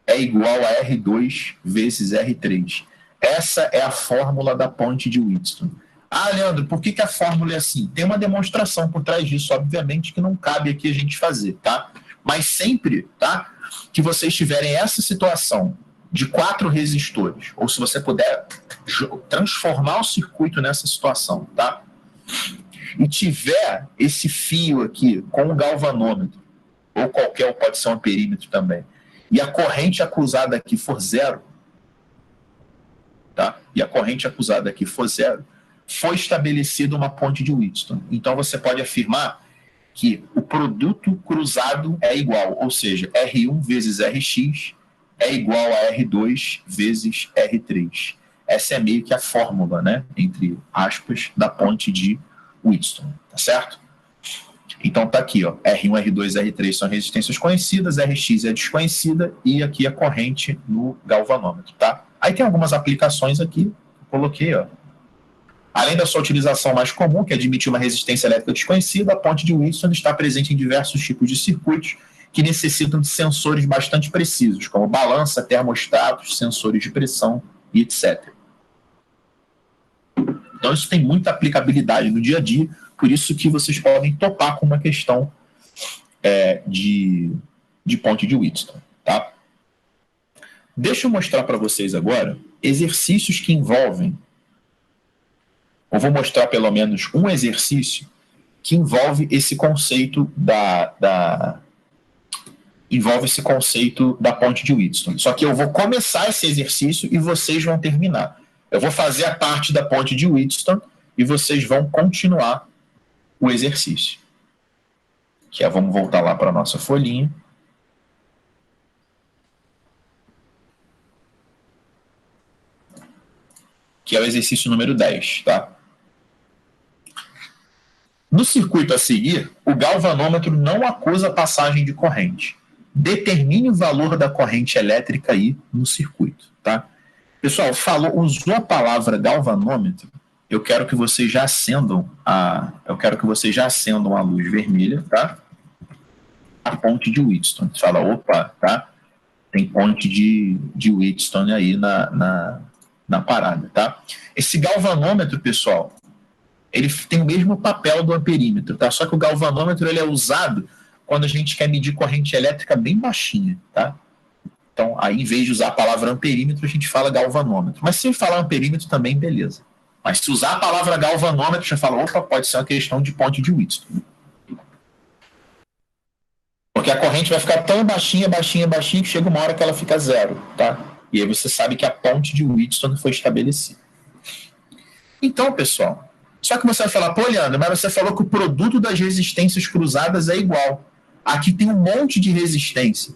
é igual a R2 vezes R3. Essa é a fórmula da ponte de Wheatstone. Ah, Leandro, por que a fórmula é assim? Tem uma demonstração por trás disso, obviamente, que não cabe aqui a gente fazer, tá? Mas sempre, tá? Que vocês tiverem essa situação de 4 resistores, ou se você puder transformar o circuito nessa situação, tá? E tiver esse fio aqui com o galvanômetro, ou qualquer, pode ser um amperímetro também, e a corrente acusada aqui for 0, tá? E a corrente acusada aqui for 0, foi estabelecida uma ponte de Wheatstone. Então você pode afirmar que o produto cruzado é igual, ou seja, R1 vezes Rx é igual a R2 vezes R3. Essa é meio que a fórmula, né, entre aspas, da ponte de Wheatstone, tá certo? Então tá aqui, ó, R1, R2, R3 são resistências conhecidas, Rx é desconhecida e aqui a corrente no galvanômetro, tá? Aí tem algumas aplicações aqui, eu coloquei, ó. Além da sua utilização mais comum, que é admitir uma resistência elétrica desconhecida, a ponte de Wheatstone está presente em diversos tipos de circuitos que necessitam de sensores bastante precisos, como balança, termostatos, sensores de pressão e etc. Então isso tem muita aplicabilidade no dia a dia, por isso que vocês podem topar com uma questão de ponte de Wheatstone, tá? Deixa eu mostrar para vocês agora exercícios que envolvem. Eu vou mostrar pelo menos um exercício que envolve esse conceito envolve esse conceito da ponte de Wheatstone. Só que eu vou começar esse exercício e vocês vão terminar. Eu vou fazer a parte da ponte de Wheatstone e vocês vão continuar o exercício. Que é, vamos voltar lá para a nossa folhinha. Que é o exercício número 10, tá? No circuito a seguir, o galvanômetro não acusa a passagem de corrente. Determine o valor da corrente elétrica I no circuito, tá? Pessoal, usou a palavra galvanômetro, eu quero que vocês já acendam a luz vermelha, tá? A ponte de Wheatstone. Você fala, opa, tá? Tem ponte de Wheatstone aí na parada, tá? Esse galvanômetro, pessoal, ele tem o mesmo papel do amperímetro, tá? Só que o galvanômetro ele é usado quando a gente quer medir corrente elétrica bem baixinha, tá? Então, aí, em vez de usar a palavra amperímetro, a gente fala galvanômetro. Mas se falar amperímetro também, beleza. Mas se usar a palavra galvanômetro, já fala, opa, pode ser uma questão de ponte de Wheatstone. Porque a corrente vai ficar tão baixinha, baixinha, baixinha, que chega uma hora que ela fica zero, tá? E aí você sabe que a ponte de Wheatstone foi estabelecida. Então, pessoal, só que você vai falar, pô, Leandro, mas você falou que o produto das resistências cruzadas é igual. Aqui tem um monte de resistência.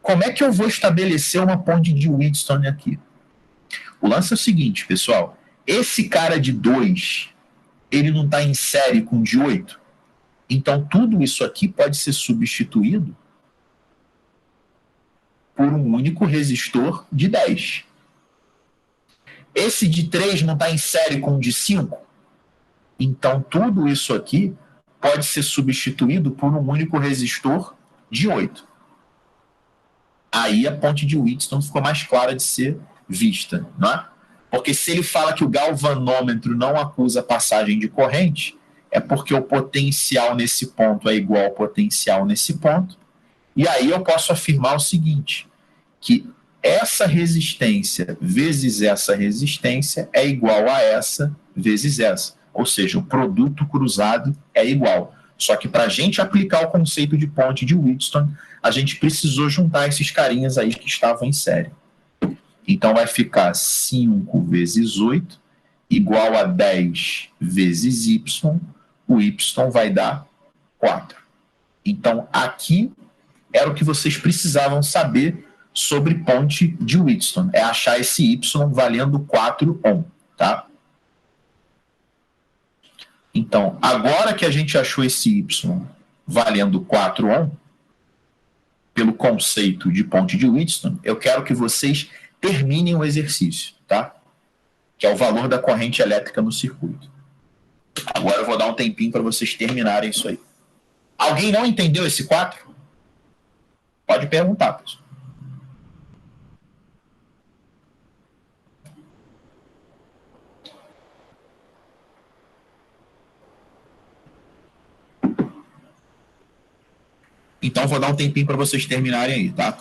Como é que eu vou estabelecer uma ponte de Wheatstone aqui? O lance é o seguinte, pessoal. Esse cara de 2, ele não está em série com de 8. Então, tudo isso aqui pode ser substituído por um único resistor de 10. Esse de 3 não está em série com de 5. Então, tudo isso aqui pode ser substituído por um único resistor de 8. Aí a ponte de Wheatstone ficou mais clara de ser vista, não é? Porque se ele fala que o galvanômetro não acusa passagem de corrente, é porque o potencial nesse ponto é igual ao potencial nesse ponto. E aí eu posso afirmar o seguinte, que essa resistência vezes essa resistência é igual a essa vezes essa. Ou seja, o produto cruzado é igual. Só que para a gente aplicar o conceito de ponte de Wheatstone, a gente precisou juntar esses carinhas aí que estavam em série. Então vai ficar 5 vezes 8 igual a 10 vezes y. O y vai dar 4. Então aqui era o que vocês precisavam saber sobre ponte de Wheatstone. É achar esse y valendo 4 ohm, tá? Então, agora que a gente achou esse y valendo 4 ohm, pelo conceito de ponte de Wheatstone, eu quero que vocês terminem o exercício, tá? Que é o valor da corrente elétrica no circuito. Agora eu vou dar um tempinho para vocês terminarem isso aí. Alguém não entendeu esse 4? Pode perguntar, pessoal. Então vou dar um tempinho para vocês terminarem aí, tá?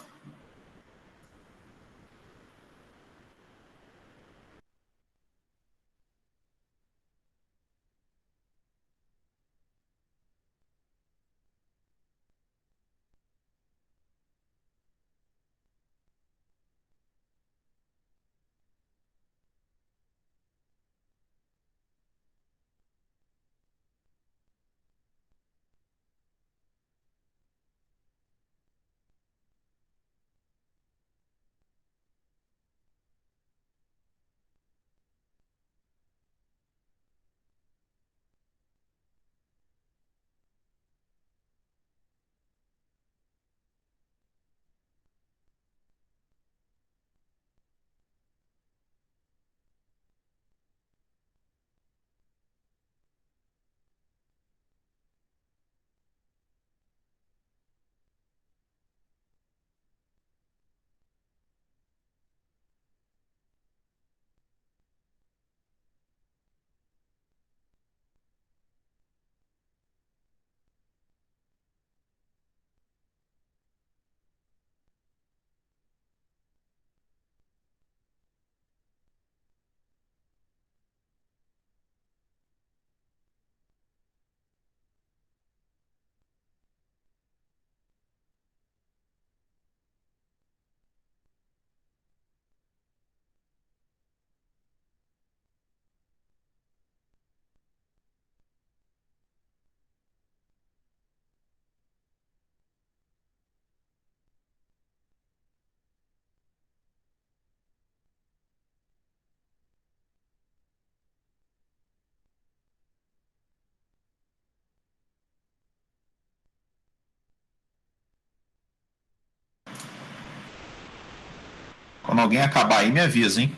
Quando alguém acabar aí, me avisa, hein?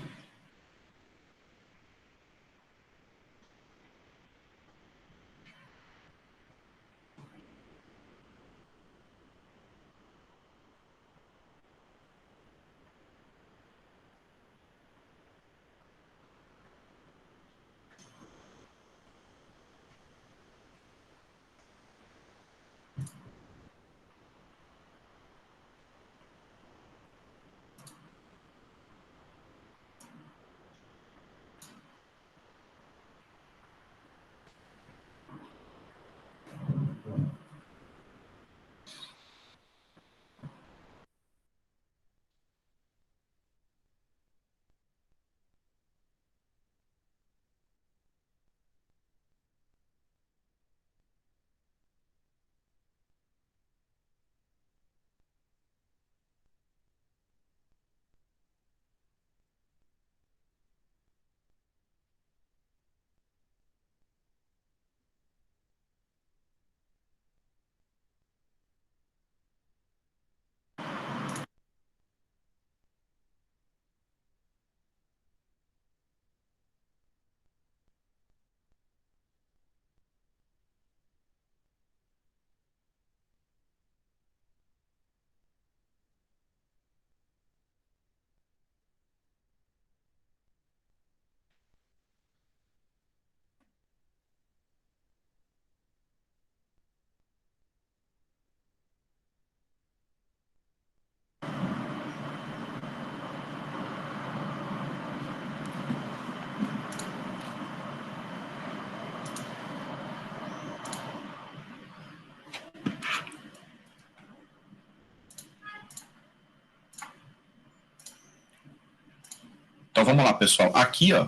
Então vamos lá, pessoal. Aqui, ó,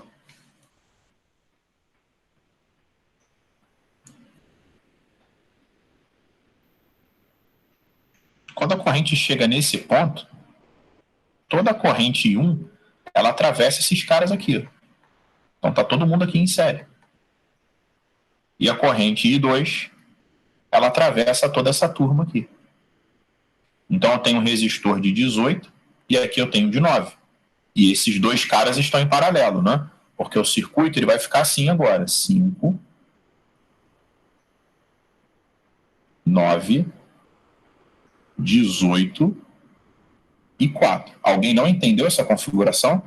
quando a corrente chega nesse ponto, toda a corrente I1, ela atravessa esses caras aqui, ó. Então tá todo mundo aqui em série. E a corrente I2, ela atravessa toda essa turma aqui. Então eu tenho um resistor de 18 e aqui eu tenho de 9. E esses dois caras estão em paralelo, né? Porque o circuito ele vai ficar assim agora. 5, 9, 18 e 4. Alguém não entendeu essa configuração?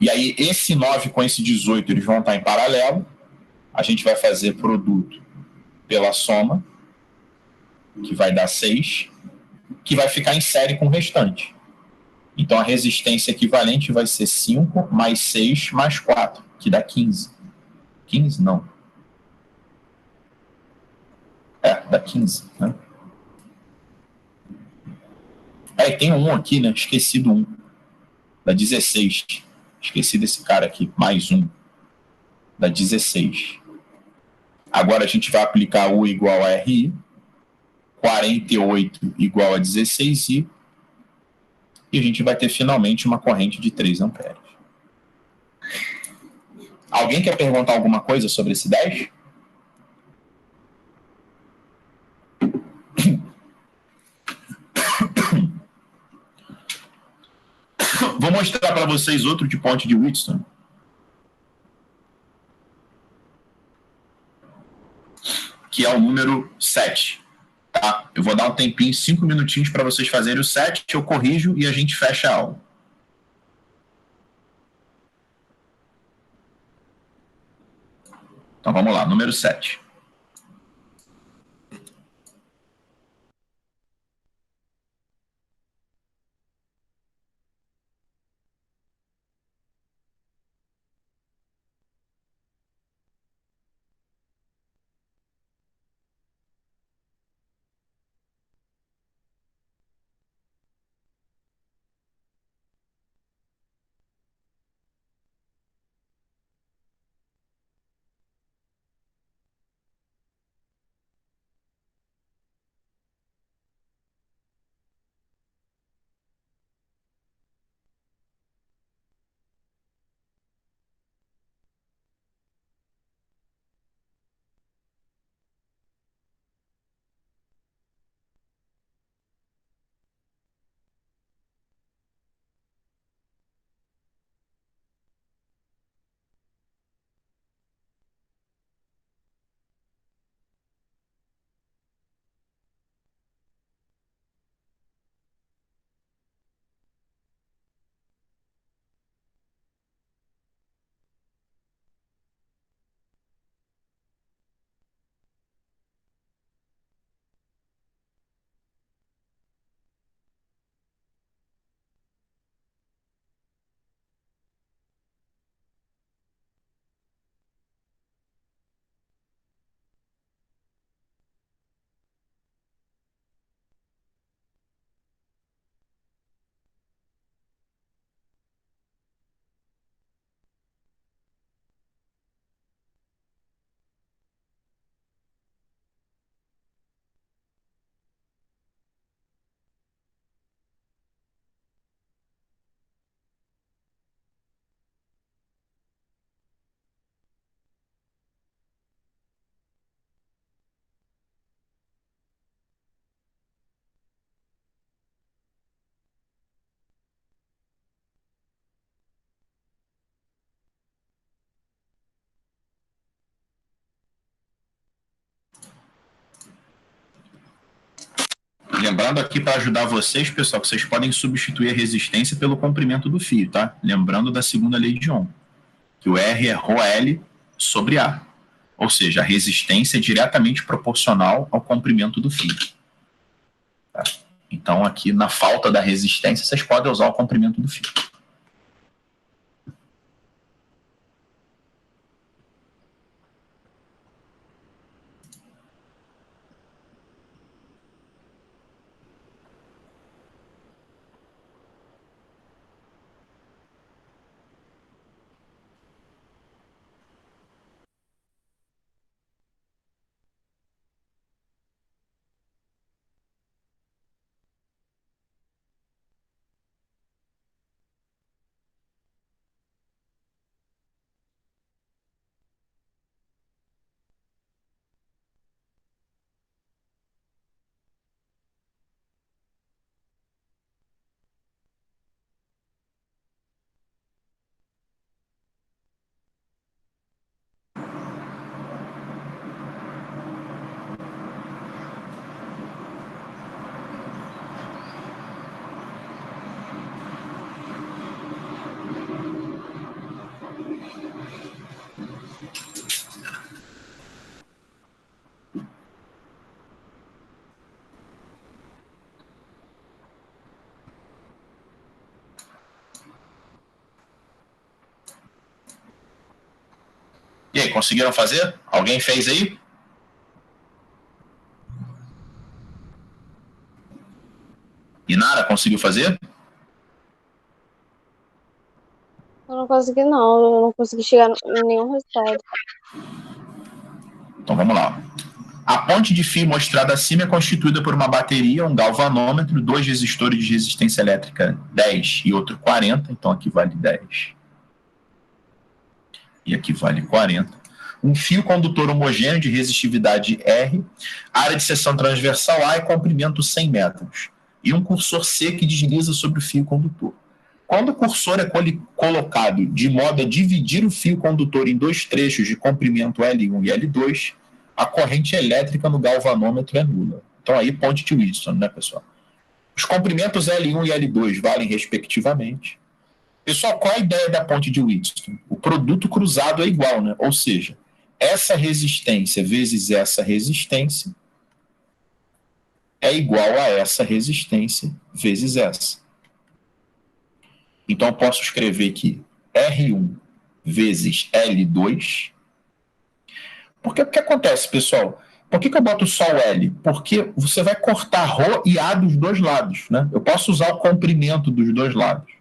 E aí esse 9 com esse 18 eles vão estar em paralelo. A gente vai fazer produto pela soma, que vai dar 6, que vai ficar em série com o restante. Então a resistência equivalente vai ser 5 mais 6 mais 4, que dá 15. 15 não. Dá 15, né? E tem um aqui, né? Esqueci do 1. Dá 16. Esqueci desse cara aqui. Mais um. Dá 16. Agora a gente vai aplicar U igual a RI. 48 igual a 16I. E a gente vai ter finalmente uma corrente de 3 amperes. Alguém quer perguntar alguma coisa sobre esse 10? Vou mostrar para vocês outro de ponte de Wheatstone. Que é o número 7. Tá? Eu vou dar um tempinho, 5 minutinhos para vocês fazerem o 7, eu corrijo e a gente fecha a aula. Então vamos lá, número 7. Lembrando aqui para ajudar vocês, pessoal, que vocês podem substituir a resistência pelo comprimento do fio, tá? Lembrando da segunda lei de Ohm, que o R é ρL sobre A. Ou seja, a resistência é diretamente proporcional ao comprimento do fio. Tá? Então, aqui, na falta da resistência, vocês podem usar o comprimento do fio. E aí, conseguiram fazer? Alguém fez aí? Inara, conseguiu fazer? Eu não consegui, não. Eu não consegui chegar em nenhum resultado. Então vamos lá. A ponte de fio mostrada acima é constituída por uma bateria, um galvanômetro, 2 resistores de resistência elétrica 10 e outro 40, então aqui vale 10 e aqui vale 40. Um fio condutor homogêneo de resistividade R, área de seção transversal A e comprimento 100 metros. E um cursor C que desliza sobre o fio condutor. Quando o cursor é colocado de modo a dividir o fio condutor em 2 trechos de comprimento L1 e L2, a corrente elétrica no galvanômetro é nula. Então aí ponte de Wheatstone, né, pessoal? Os comprimentos L1 e L2 valem respectivamente. Pessoal, qual a ideia da ponte de Wheatstone? O produto cruzado é igual, né? Ou seja, essa resistência vezes essa resistência é igual a essa resistência vezes essa. Então eu posso escrever aqui R1 vezes L2. Porque o que acontece, pessoal? Por que eu boto só o L? Porque você vai cortar ρ e A dos dois lados, né? Eu posso usar o comprimento dos dois lados.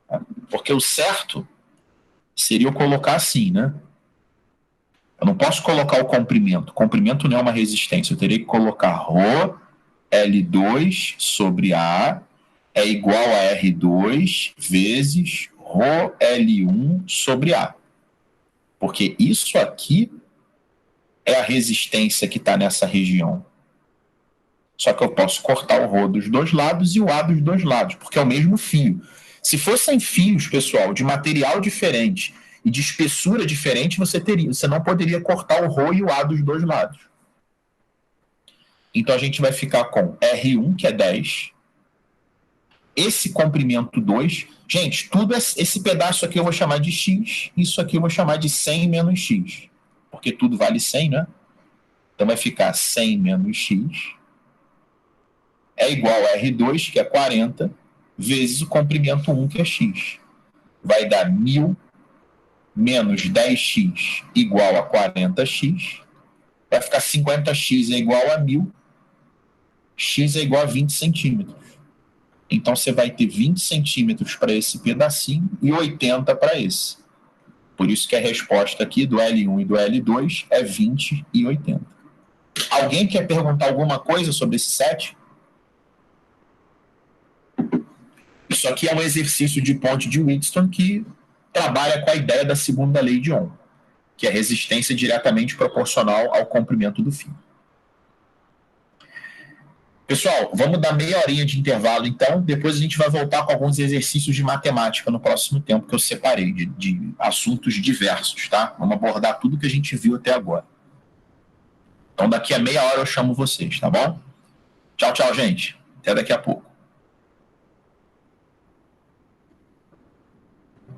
Tá? Porque o certo seria eu colocar assim, né? Eu não posso colocar o comprimento. O comprimento não é uma resistência. Eu teria que colocar ρ L2 sobre A é igual a R2 vezes ρ L1 sobre A. Porque isso aqui é a resistência que está nessa região. Só que eu posso cortar o ρ dos dois lados e o A dos dois lados, porque é o mesmo fio. Se fossem fios, pessoal, de material diferente e de espessura diferente, você não poderia cortar o ρ e o A dos dois lados. Então a gente vai ficar com R1, que é 10. Esse comprimento 2. Gente, esse pedaço aqui eu vou chamar de x, isso aqui eu vou chamar de 100 menos x. Porque tudo vale 100, né? Então vai ficar 100 menos x é igual a R2, que é 40, vezes o comprimento 1, que é x. Vai dar 1000 menos 10x igual a 40x. Vai ficar 50x é igual a 1000. X é igual a 20 centímetros. Então você vai ter 20 centímetros para esse pedacinho e 80 para esse. Por isso que a resposta aqui do L1 e do L2 é 20 e 80. Alguém quer perguntar alguma coisa sobre esse set? Isso aqui é um exercício de ponte de Wheatstone que trabalha com a ideia da segunda lei de Ohm, que é resistência diretamente proporcional ao comprimento do fio. Pessoal, vamos dar meia horinha de intervalo, então. Depois a gente vai voltar com alguns exercícios de matemática no próximo tempo, que eu separei de assuntos diversos, tá? Vamos abordar tudo que a gente viu até agora. Então, daqui a meia hora eu chamo vocês, tá bom? Tchau, tchau, gente. Até daqui a pouco.